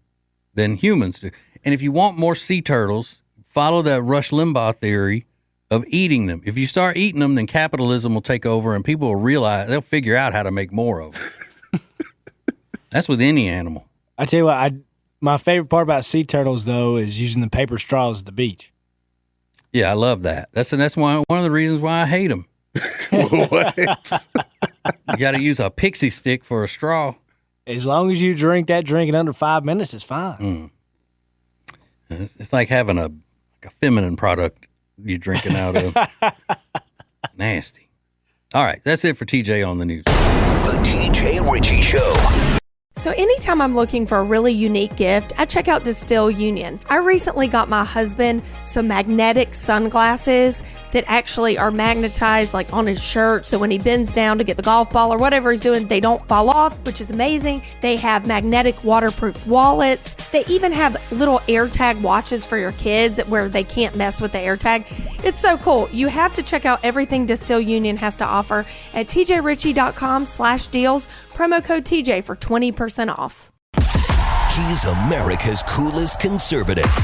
than humans do. And if you want more sea turtles, follow that Rush Limbaugh theory of eating them. If you start eating them, then capitalism will take over and people will realize, they'll figure out how to make more of them. That's with any animal.
I tell you what, my favorite part about sea turtles, though, is using the paper straws at the beach.
Yeah, I love that. That's one of the reasons why I hate them.
What?
You got to use a pixie stick for a straw.
As long as you drink that drink in under 5 minutes, it's fine.
It's like having a feminine product you're drinking out of. Nasty. All right, that's it for TJ on the news.
The TJ Ritchie Show.
So anytime I'm looking for a really unique gift, I check out Distill Union. I recently got my husband some magnetic sunglasses that actually are magnetized like on his shirt, so when he bends down to get the golf ball or whatever he's doing, they don't fall off, which is amazing. They have magnetic waterproof wallets. They even have little AirTag watches for your kids where they can't mess with the AirTag. It's so cool. You have to check out everything Distill Union has to offer at tjritchie.com/deals. Promo code TJ for 20% off.
He's America's coolest conservative.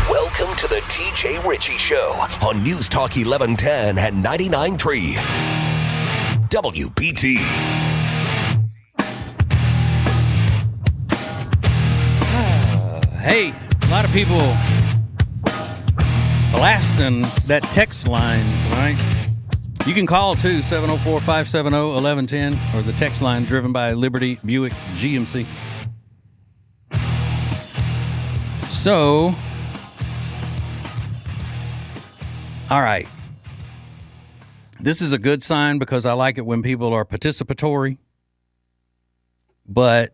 Welcome to the TJ Ritchie Show on News Talk 1110 at 99.3 WBT.
Hey, a lot of people blasting that text line tonight. You can call, too, 704-570-1110, or the text line driven by Liberty Buick GMC. So, all right. This is a good sign because I like it when people are participatory. But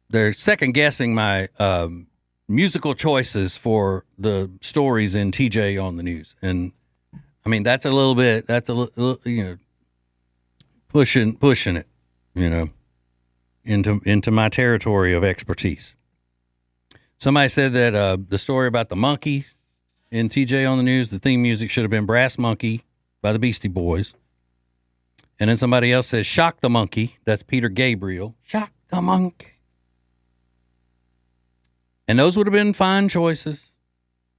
they're second-guessing my musical choices for the stories in TJ on the News. And I mean, that's a little, pushing it, into my territory of expertise. Somebody said that the story about the monkey in TJ on the News, the theme music should have been Brass Monkey by the Beastie Boys. And then somebody else says Shock the Monkey. That's Peter Gabriel. Shock the Monkey. And those would have been fine choices.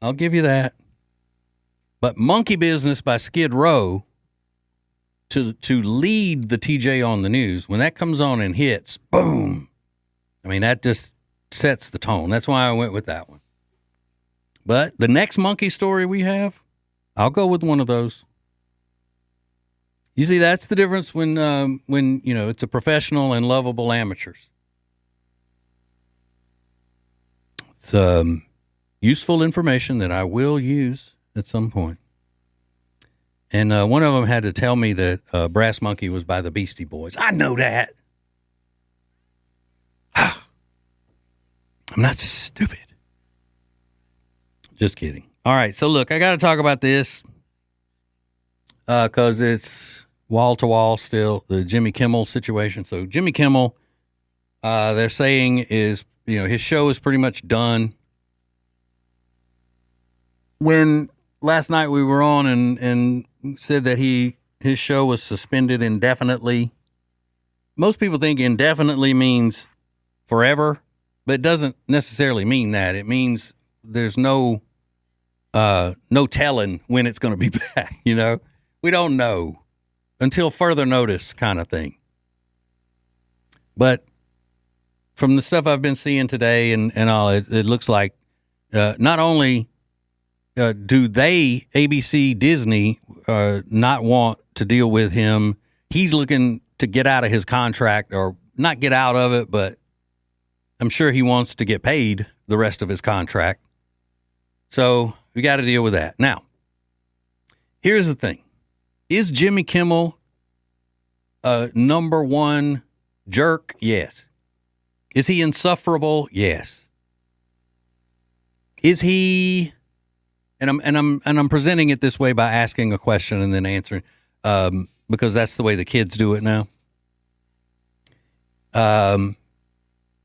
I'll give you that. But Monkey Business by Skid Row to lead the TJ on the News, when that comes on and hits, boom. I mean, that just sets the tone. That's why I went with that one. But the next monkey story we have, I'll go with one of those. You see, that's the difference when it's a professional and lovable amateurs. It's useful information that I will use at some point. And one of them had to tell me that Brass Monkey was by the Beastie Boys. I know that. I'm not stupid. Just kidding. All right, so look, I got to talk about this because it's wall-to-wall still, the Jimmy Kimmel situation. So Jimmy Kimmel, they're saying is, his show is pretty much done. When last night we were on and said that his show was suspended indefinitely, most people think indefinitely means forever, but it doesn't necessarily mean that. It means there's no telling when it's going to be back. We don't know until further notice, kind of thing. But from the stuff I've been seeing today and all, it looks like not only do they, ABC, Disney, not want to deal with him, he's looking to get out of his contract, or not get out of it, but I'm sure he wants to get paid the rest of his contract. So we got to deal with that. Now, here's the thing. Is Jimmy Kimmel a number one jerk? Yes. Is he insufferable? Yes. Is he, and I'm presenting it this way by asking a question and then answering, because that's the way the kids do it now.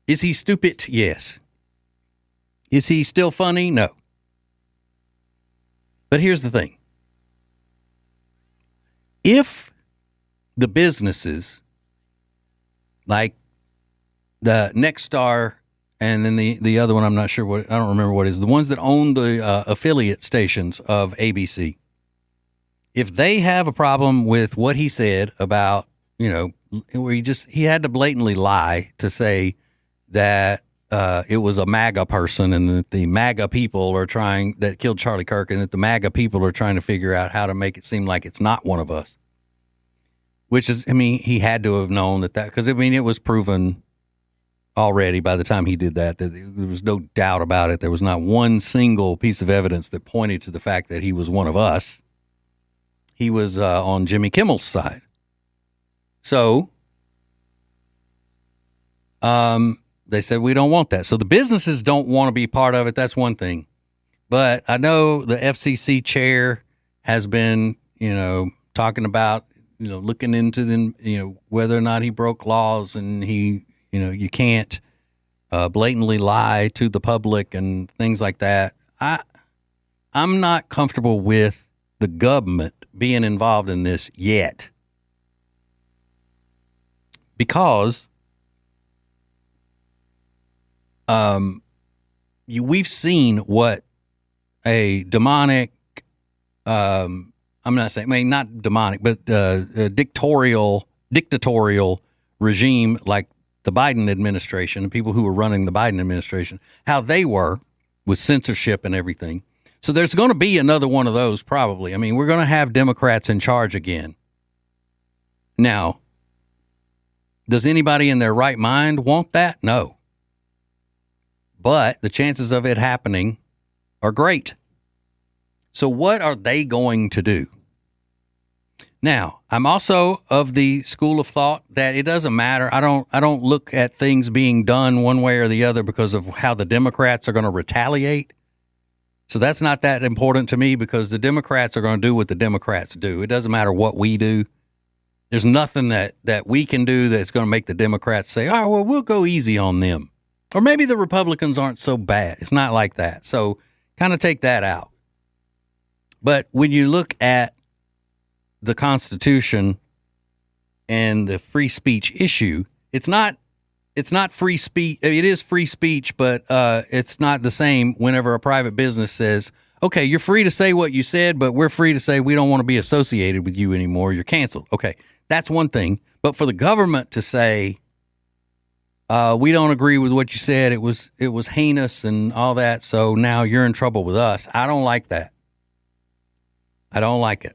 Is he stupid? Yes. Is he still funny? No. But here's the thing. If the businesses like the Next Star and then the other one, I'm not sure what, I don't remember what it is, the ones that own the affiliate stations of ABC, if they have a problem with what he said about, where he had to blatantly lie to say that it was a MAGA person and that the MAGA people that killed Charlie Kirk, and that the MAGA people are trying to figure out how to make it seem like it's not one of us. Which is, he had to have known that, because it was proven already by the time he did that there was no doubt about it. There was not one single piece of evidence that pointed to the fact that he was one of us. He was on Jimmy Kimmel's side. So, they said, we don't want that. So the businesses don't want to be part of it. That's one thing. But I know the FCC chair has been, talking about, looking into whether or not he broke laws, and he, you can't blatantly lie to the public and things like that. I'm not comfortable with the government being involved in this yet, because we've seen what a demonic, I'm not saying, not demonic, but dictatorial regime like the Biden administration, the people who were running the Biden administration, how they were with censorship and everything. So there's going to be another one of those probably. We're going to have Democrats in charge again. Now, does anybody in their right mind want that? No. But the chances of it happening are great. So what are they going to do? Now, I'm also of the school of thought that it doesn't matter. I don't look at things being done one way or the other because of how the Democrats are going to retaliate. So that's not that important to me because the Democrats are going to do what the Democrats do. It doesn't matter what we do. There's nothing that we can do that's going to make the Democrats say, oh, well, we'll go easy on them. Or maybe the Republicans aren't so bad. It's not like that. So kind of take that out. But when you look at the Constitution and the free speech issue, it's not free speech. It is free speech, but it's not the same whenever a private business says, okay, you're free to say what you said, but we're free to say we don't want to be associated with you anymore. You're canceled. Okay, that's one thing. But for the government to say, we don't agree with what you said, it was heinous and all that, so now you're in trouble with us. I don't like that. I don't like it.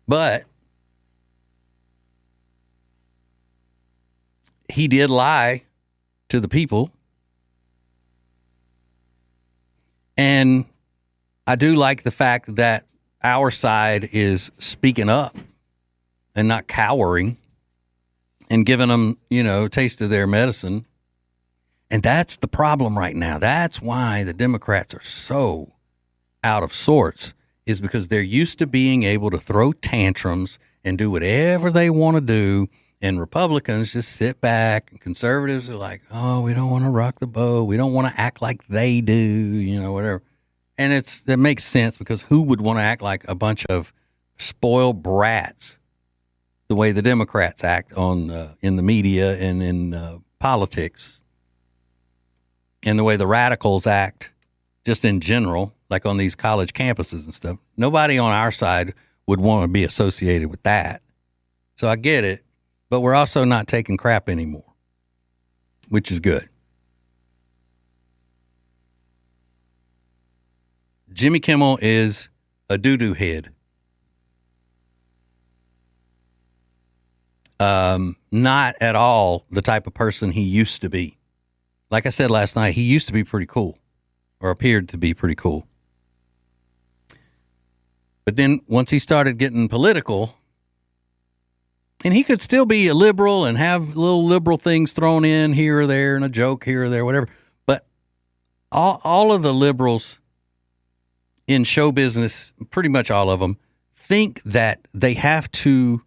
But he did lie to the people. And I do like the fact that our side is speaking up and not cowering and giving them, a taste of their medicine. And that's the problem right now. That's why the Democrats are so out of sorts, is because they're used to being able to throw tantrums and do whatever they want to do. And Republicans just sit back, and conservatives are like, oh, we don't want to rock the boat. We don't want to act like they do, whatever. And that makes sense, because who would want to act like a bunch of spoiled brats the way the Democrats act in the media and in politics, and the way the radicals act just in general, like on these college campuses and stuff. Nobody on our side would want to be associated with that. So I get it, but we're also not taking crap anymore, which is good. Jimmy Kimmel is a doo-doo head. Not at all the type of person he used to be. Like I said last night, he used to be pretty cool, or appeared to be pretty cool. But then once he started getting political, and he could still be a liberal and have little liberal things thrown in here or there and a joke here or there, whatever. But all of the liberals in show business, pretty much all of them, think that they have to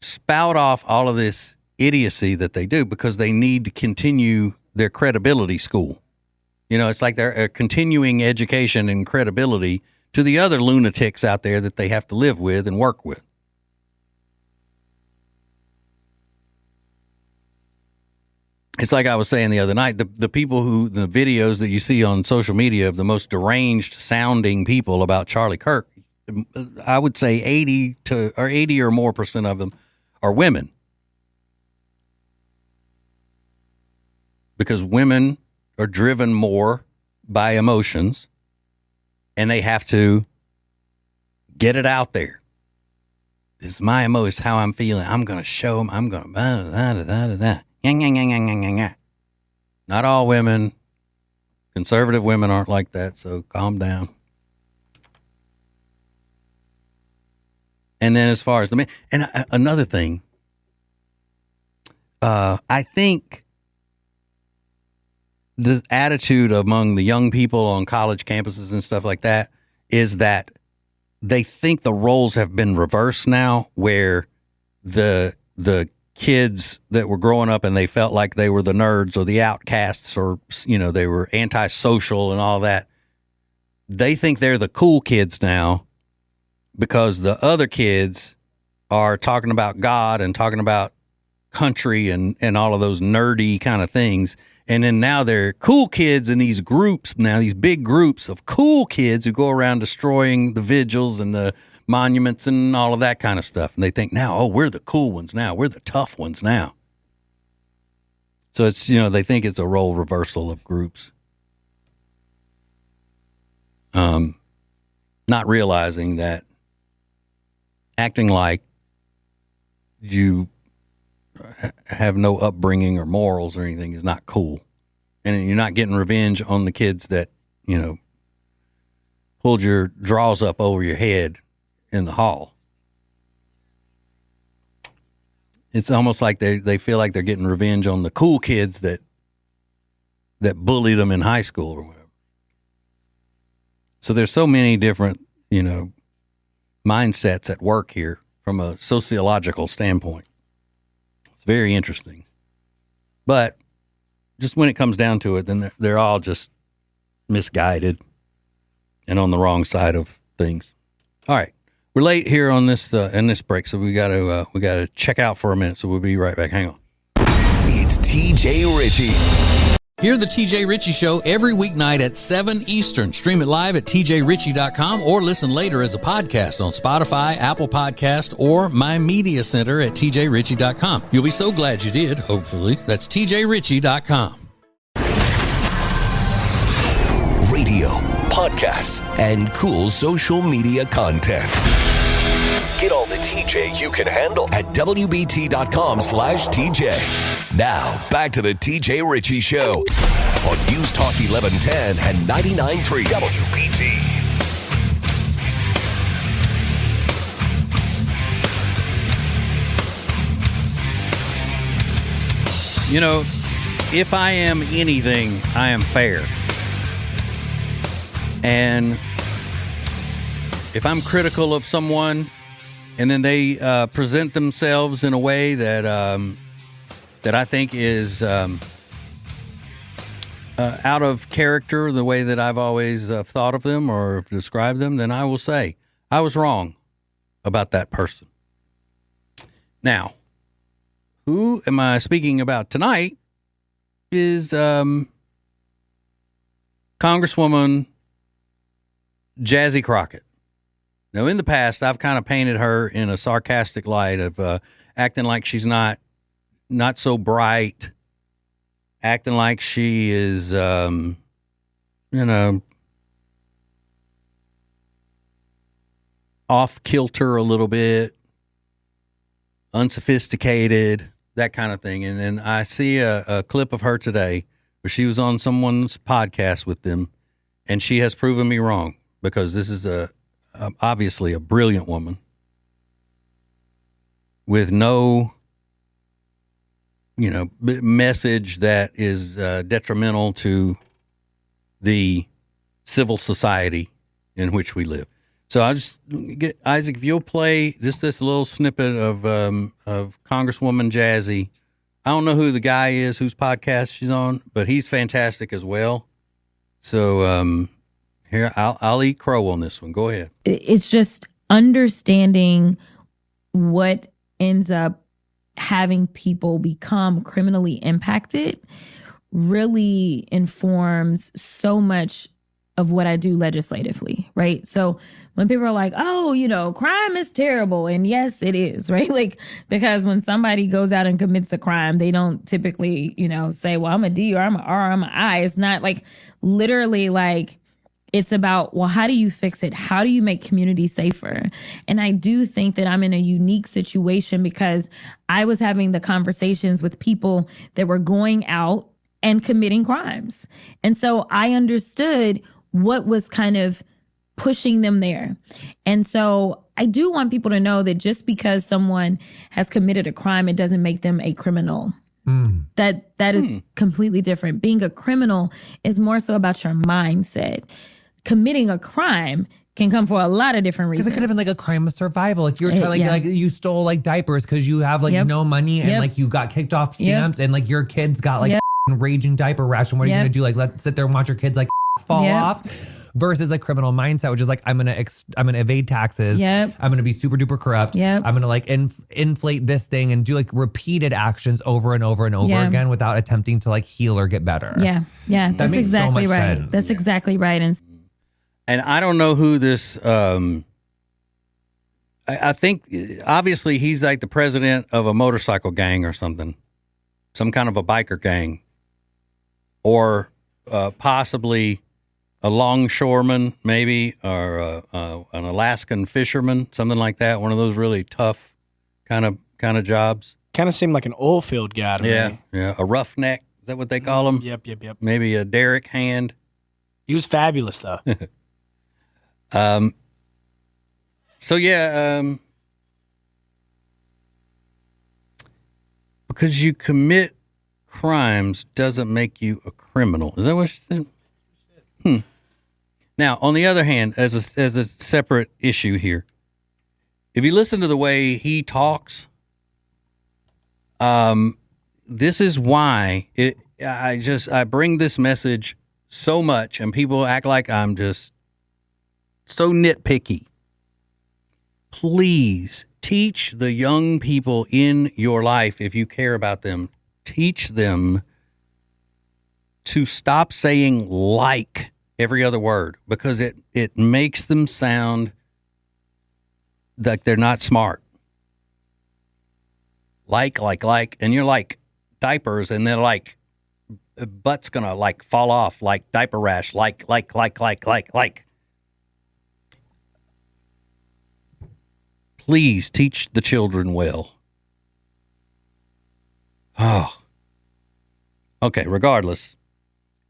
spout off all of this idiocy that they do because they need to continue their credibility school. It's like they're continuing education and credibility to the other lunatics out there that they have to live with and work with. It's like I was saying the other night, the people the videos that you see on social media of the most deranged sounding people about Charlie Kirk, I would say 80 or more percent of them are women. Because women are driven more by emotions, and they have to get it out there. This is my emotion, how I'm feeling. I'm going to show them. I'm going to Not all women, conservative women aren't like that, so calm down. And then as far as the men, and another thing, I think the attitude among the young people on college campuses and stuff like that is that they think the roles have been reversed now, where the kids that were growing up and they felt like they were the nerds or the outcasts, or they were antisocial and all that. They think they're the cool kids now because the other kids are talking about God and talking about country and all of those nerdy kind of things. And then now they're cool kids in these groups now, these big groups of cool kids who go around destroying the vigils and the monuments and all of that kind of stuff. And they think now, oh, we're the cool ones now. We're the tough ones now. So it's, they think it's a role reversal of groups. Not realizing that acting like you have no upbringing or morals or anything is not cool. And you're not getting revenge on the kids that, pulled your drawers up over your head in the hall. It's almost like they feel like they're getting revenge on the cool kids that bullied them in high school or whatever. So there's so many different, mindsets at work here from a sociological standpoint. It's very interesting. But just when it comes down to it, then they're all just misguided and on the wrong side of things. All right. We're late here on this in this break, so we gotta check out for a minute. So we'll be right back. Hang on.
It's TJ Ritchie.
Hear the TJ Ritchie Show every weeknight at 7 Eastern. Stream it live at tjritchie.com or listen later as a podcast on Spotify, Apple Podcast, or my media center at tjritchie.com. You'll be so glad you did, hopefully. That's tjritchie.com.
Radio, podcasts, and cool social media content. Get all the TJ you can handle at WBT.com/TJ. Now, back to the TJ Ritchie Show on News Talk 1110 and 99.3 WBT.
If I am anything, I am fair. And if I'm critical of someone and then they present themselves in a way that I think is out of character, the way that I've always thought of them or described them, then I will say I was wrong about that person. Now, who am I speaking about tonight is Congresswoman Jazzy Crockett. Now, in the past, I've kind of painted her in a sarcastic light of acting like she's not so bright, acting like she is, off kilter a little bit, unsophisticated, that kind of thing. And then I see a clip of her today where she was on someone's podcast with them, and she has proven me wrong because this is obviously a brilliant woman with no message that is detrimental to the civil society in which we live. So I just get Isaac, if you'll play just this little snippet of Congresswoman Jazzy. I don't know who the guy is whose podcast she's on, but he's fantastic as well. So here I'll eat crow on this one. Go ahead.
It's just understanding what ends up having people become criminally impacted really informs so much of what I do legislatively, right? So when people are like, oh, crime is terrible. And yes, it is, right? Like, because when somebody goes out and commits a crime, they don't typically, say, well, I'm a D or I'm an R, I'm an I. It's not like literally like, it's about, well, how do you fix it? How do you make communities safer? And I do think that I'm in a unique situation because I was having the conversations with people that were going out and committing crimes. And so I understood what was kind of pushing them there. And so I do want people to know that just because someone has committed a crime, it doesn't make them a criminal. That is completely different. Being a criminal is more so about your mindset. Committing a crime can come for a lot of different reasons.
Because it could have been like a crime of survival. Like you're trying, like you stole like diapers because you have like no money and like you got kicked off stamps and like your kids got like raging diaper rash. And what are you gonna do? Like let's sit there and watch your kids like fall off. Versus like criminal mindset, which is like I'm gonna evade taxes. I'm gonna be super duper corrupt. I'm gonna like inflate this thing and do like repeated actions over and over and over again without attempting to like heal or get better.
That's exactly right. Sense. That's exactly right.
And I don't know who this. I think obviously he's like the president of a motorcycle gang or something, some kind of a biker gang, or possibly a longshoreman, maybe, or an Alaskan fisherman, something like that. One of those really tough kind of jobs.
Kind of seemed like an oil field guy to me.
Yeah, a roughneck. Is that what they call him?
Yep.
Maybe a derrick hand.
He was fabulous, though.
So yeah, because you commit crimes doesn't make you a criminal. Is that what she said? Now, on the other hand, as a separate issue here, if you listen to the way he talks, this is why I bring this message so much, and people act like I'm just so nitpicky. Please teach the young people in your life, if you care about them, teach them to stop saying like every other word, because it makes them sound like they're not smart. Like, and you're like diapers, and they're like, butt's gonna like fall off, like diaper rash, like. Please teach the children well. Oh. Okay, regardless.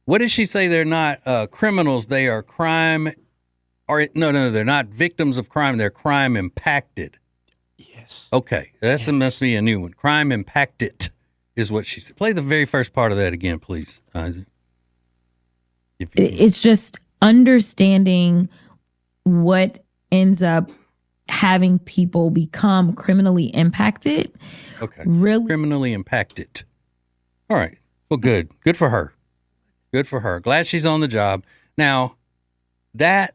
What did she say? They're not criminals, they are crime. Or no, they're not victims of crime, they're crime impacted.
Yes.
Okay, that must be a new one. Crime impacted is what she said. Play the very first part of that again, please, Isaac.
It's just understanding what ends up having people become criminally impacted.
Okay.
Really
criminally impacted. All right. Well, good. Good for her. Good for her. Glad she's on the job. Now, that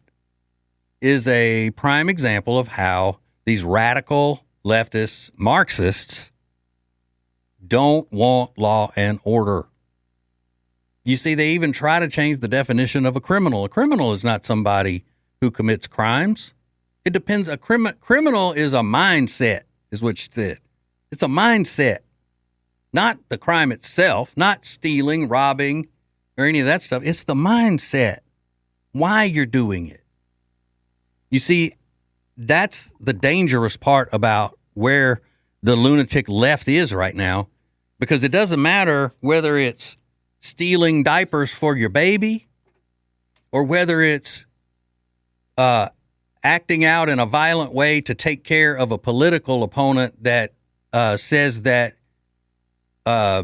is a prime example of how these radical leftist Marxists don't want law and order. You see, they even try to change the definition of a criminal. A criminal is not somebody who commits crimes. It depends. A criminal is a mindset, is what she said. It's a mindset, not the crime itself, not stealing, robbing, or any of that stuff. It's the mindset, why you're doing it. You see, that's the dangerous part about where the lunatic left is right now, because it doesn't matter whether it's stealing diapers for your baby or whether it's acting out in a violent way to take care of a political opponent that says that a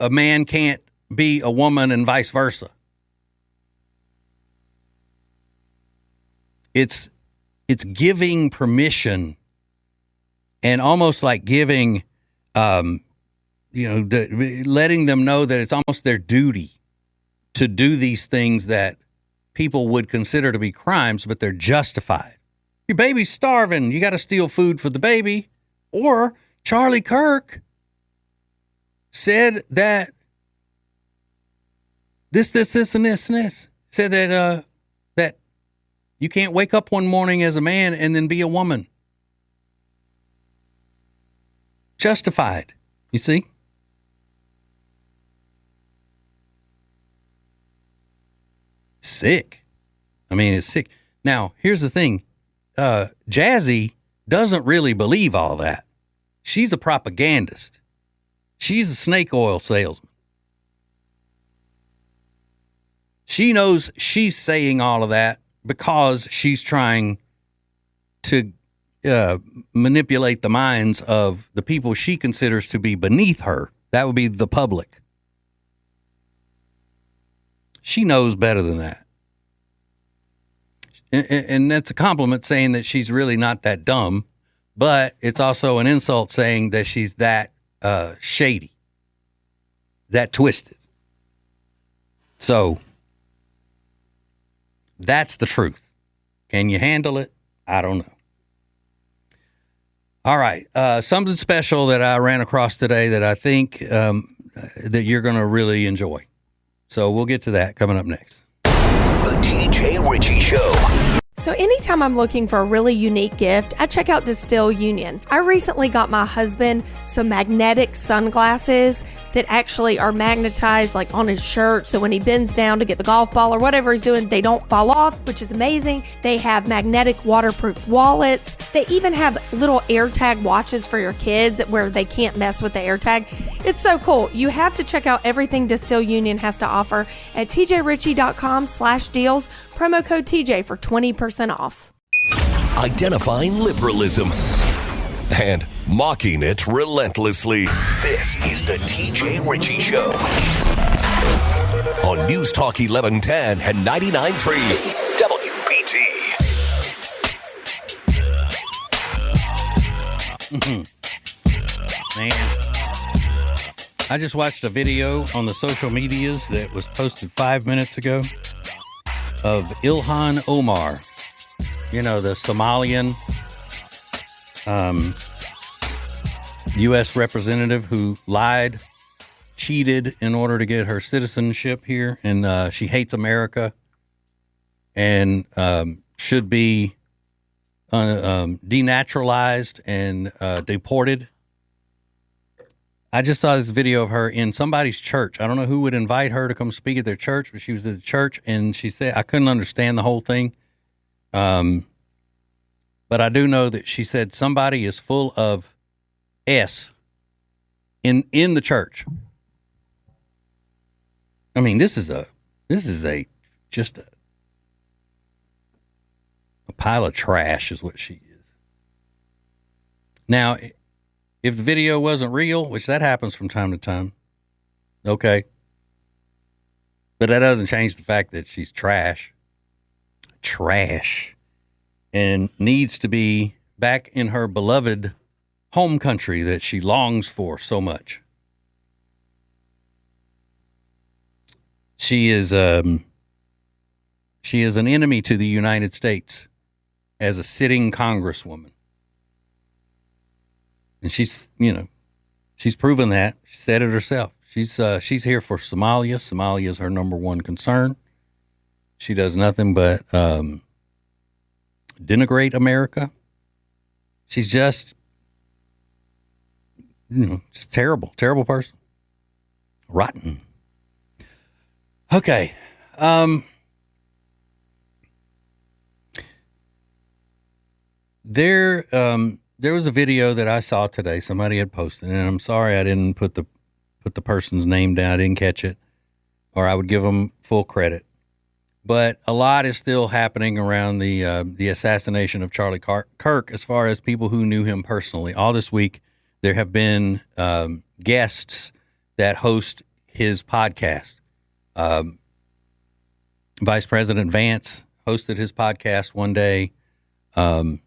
man can't be a woman and vice versa. It's giving permission and almost like giving, letting them know that it's almost their duty to do these things that people would consider to be crimes, but they're justified. Your baby's starving. You got to steal food for the baby. Or Charlie Kirk said that this, and this. Said that that you can't wake up one morning as a man and then be a woman. Justified. You see? Sick. I mean, it's sick. Now, here's the thing. Jazzy doesn't really believe all that. She's a propagandist. She's a snake oil salesman. She knows she's saying all of that because she's trying to manipulate the minds of the people she considers to be beneath her. That would be the public. She knows better than that. And that's a compliment saying that she's really not that dumb, but it's also an insult saying that she's that shady, that twisted. So that's the truth. Can you handle it? I don't know. All right. Something special that I ran across today that I think that you're going to really enjoy. So we'll get to that coming up next.
The TJ Ritchie Show.
So anytime I'm looking for a really unique gift, I check out Distill Union. I recently got my husband some magnetic sunglasses that actually are magnetized like on his shirt, so when he bends down to get the golf ball or whatever he's doing, they don't fall off, which is amazing. They have magnetic waterproof wallets. They even have little AirTag watches for your kids where they can't mess with the AirTag. It's so cool. You have to check out everything Distill Union has to offer at tjritchie.com/deals. Promo code TJ for 20% off.
Identifying liberalism and mocking it relentlessly. This is the TJ Ritchie Show on News Talk 1110 and 99.3 WBT.
Man, I just watched a video on the social medias that was posted 5 minutes ago of Ilhan Omar, you know, the Somalian U.S. representative who lied, cheated in order to get her citizenship here, and she hates America and should be denaturalized and deported. I just saw this video of her in somebody's church. I don't know who would invite her to come speak at their church, but she was at the church, and she said, I couldn't understand the whole thing. But I do know that she said somebody is full of S in the church. I mean, this is just a pile of trash is what she is. Now, if the video wasn't real, which that happens from time to time, okay. But that doesn't change the fact that she's trash, and needs to be back in her beloved home country that she longs for so much. She is an enemy to the United States as a sitting congresswoman. And she's proven that. She said it herself. She's here for Somalia. Somalia is her number one concern. She does nothing but denigrate America. She's just terrible person. Rotten. Okay. There was a video that I saw today. Somebody had posted, and I'm sorry I didn't put the person's name down. I didn't catch it, or I would give them full credit. But a lot is still happening around the assassination of Charlie Kirk, as far as people who knew him personally. All this week, there have been guests that host his podcast. Vice President Vance hosted his podcast one day. 3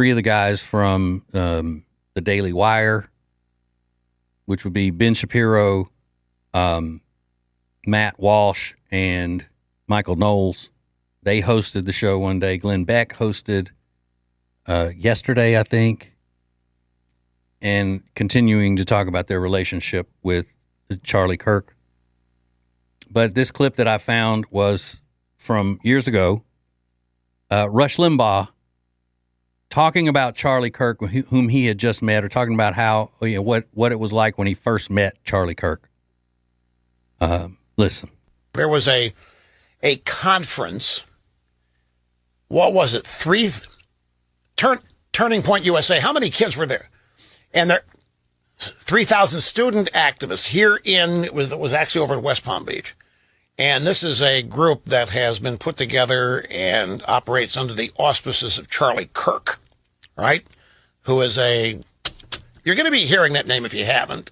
of the guys from the Daily Wire, which would be Ben Shapiro, Matt Walsh, and Michael Knowles, they hosted the show one day. Glenn Beck hosted yesterday, I think, and continuing to talk about their relationship with Charlie Kirk. But this clip that I found was from years ago. Rush Limbaugh talking about Charlie Kirk, whom he had just met, or talking about how, what it was like when he first met Charlie Kirk. Listen.
There was a conference. What was it? Turning Point USA. How many kids were there? And there 3,000 student activists here it was actually over in West Palm Beach. And this is a group that has been put together and operates under the auspices of Charlie Kirk, right? Who is you're going to be hearing that name if you haven't.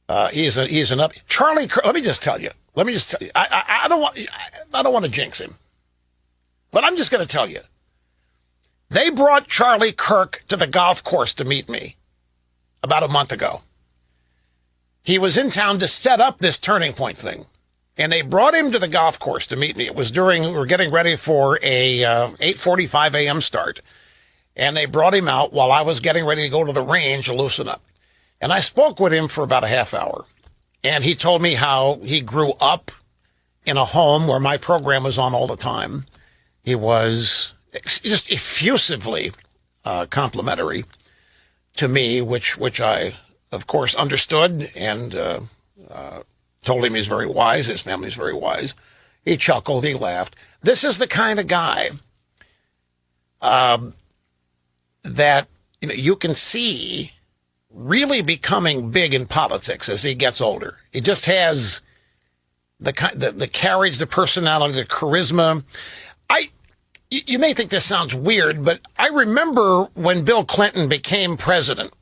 Charlie Kirk. Let me just tell you. I don't want to jinx him, but I'm just going to tell you. They brought Charlie Kirk to the golf course to meet me about a month ago. He was in town to set up this Turning Point thing. And they brought him to the golf course to meet me. It was we were getting ready for a 8:45 a.m. start. And they brought him out while I was getting ready to go to the range to loosen up. And I spoke with him for about a half hour. And he told me how he grew up in a home where my program was on all the time. He was just effusively complimentary to me, which I, of course, understood and told him he's very wise. His family's very wise. He chuckled. He laughed. This is the kind of guy that you can see really becoming big in politics as he gets older. He just has the carriage, the personality, the charisma. You may think this sounds weird, but I remember when Bill Clinton became president,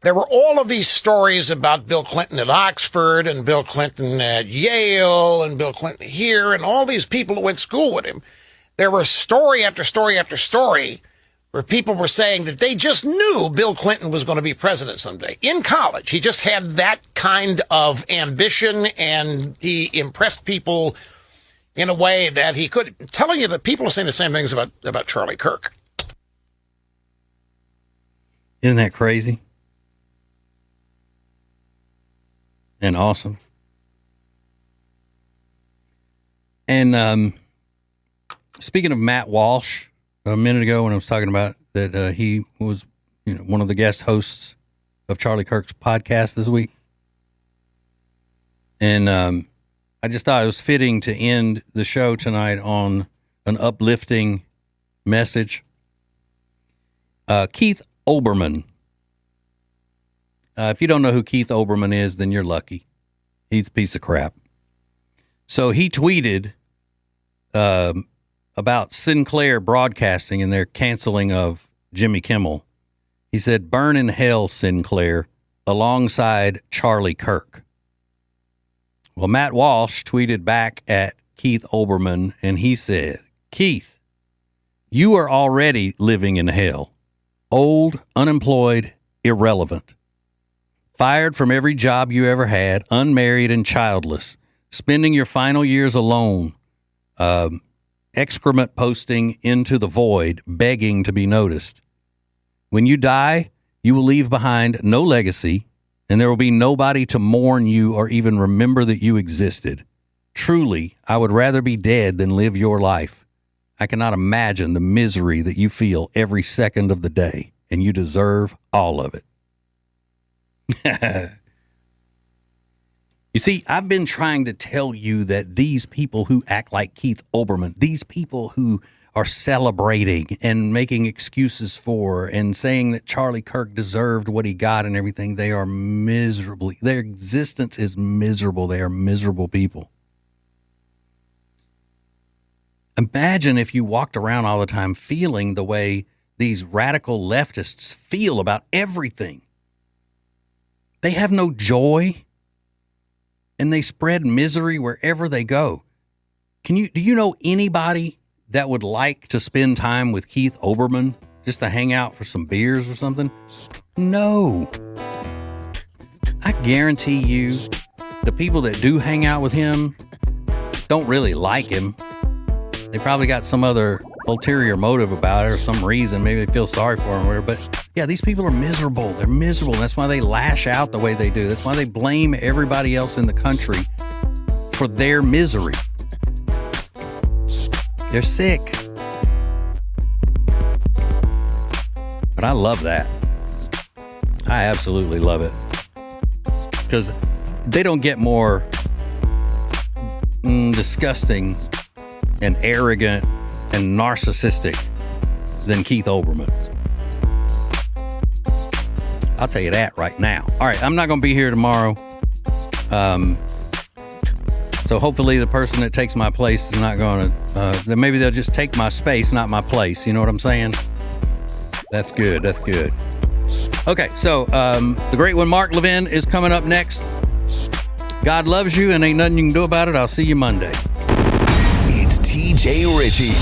there were all of these stories about Bill Clinton at Oxford and Bill Clinton at Yale and Bill Clinton here and all these people who went to school with him. There was story after story after story where people were saying that they just knew Bill Clinton was going to be president someday. In college, he just had that kind of ambition, and he impressed people in a way that he could. I'm telling you that people are saying the same things about Charlie Kirk.
Isn't that crazy? And awesome. And speaking of Matt Walsh, a minute ago when I was talking about that he was, one of the guest hosts of Charlie Kirk's podcast this week. And I just thought it was fitting to end the show tonight on an uplifting message. Keith Olbermann. If you don't know who Keith Olbermann is, then you're lucky. He's a piece of crap. So he tweeted about Sinclair Broadcasting and their canceling of Jimmy Kimmel. He said, "Burn in hell, Sinclair," alongside Charlie Kirk. Well, Matt Walsh tweeted back at Keith Olbermann, and he said, "Keith, you are already living in hell. Old, unemployed, irrelevant. Fired from every job you ever had, unmarried and childless, spending your final years alone, excrement posting into the void, begging to be noticed. When you die, you will leave behind no legacy, and there will be nobody to mourn you or even remember that you existed. Truly, I would rather be dead than live your life. I cannot imagine the misery that you feel every second of the day, and you deserve all of it." You see, I've been trying to tell you that these people who act like Keith Olbermann, these people who are celebrating and making excuses for and saying that Charlie Kirk deserved what he got and everything, they are miserably, their existence is miserable. They are miserable people. Imagine if you walked around all the time feeling the way these radical leftists feel about everything. They have no joy, and they spread misery wherever they go. Do you know anybody that would like to spend time with Keith Olbermann just to hang out for some beers or something? No. I guarantee you the people that do hang out with him don't really like him. They probably got some other ulterior motive about it or some reason. Maybe they feel sorry for him or whatever. But yeah, these people are miserable. They're miserable. That's why they lash out the way they do. That's why they blame everybody else in the country for their misery. They're sick. But I love that. I absolutely love it. Because they don't get more disgusting and arrogant and narcissistic than Keith Olbermann. I'll tell you that right now. All right, I'm not going to be here tomorrow. So hopefully the person that takes my place is not going to, maybe they'll just take my space, not my place. You know what I'm saying? That's good. That's good. Okay, so the great one, Mark Levin, is coming up next. God loves you and ain't nothing you can do about it. I'll see you Monday.
It's TJ Ritchie.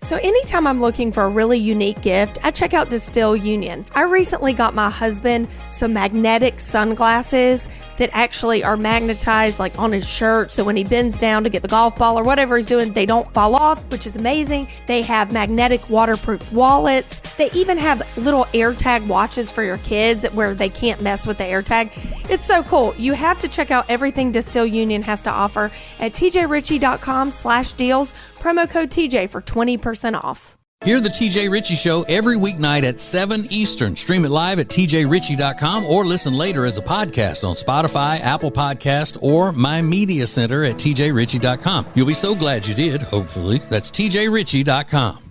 So anytime I'm looking for a really unique gift, I check out Distill Union. I recently got my husband some magnetic sunglasses that actually are magnetized like on his shirt. So when he bends down to get the golf ball or whatever he's doing, they don't fall off, which is amazing. They have magnetic waterproof wallets. They even have little AirTag watches for your kids where they can't mess with the AirTag. It's so cool. You have to check out everything Distill Union has to offer at tjritchie.com/deals. Promo code TJ for 20% off.
Hear the TJ Ritchie Show every weeknight at 7 Eastern. Stream it live at tjritchie.com or listen later as a podcast on Spotify, Apple Podcast, or My Media Center at tjritchie.com. You'll be so glad you did, hopefully. That's tjritchie.com.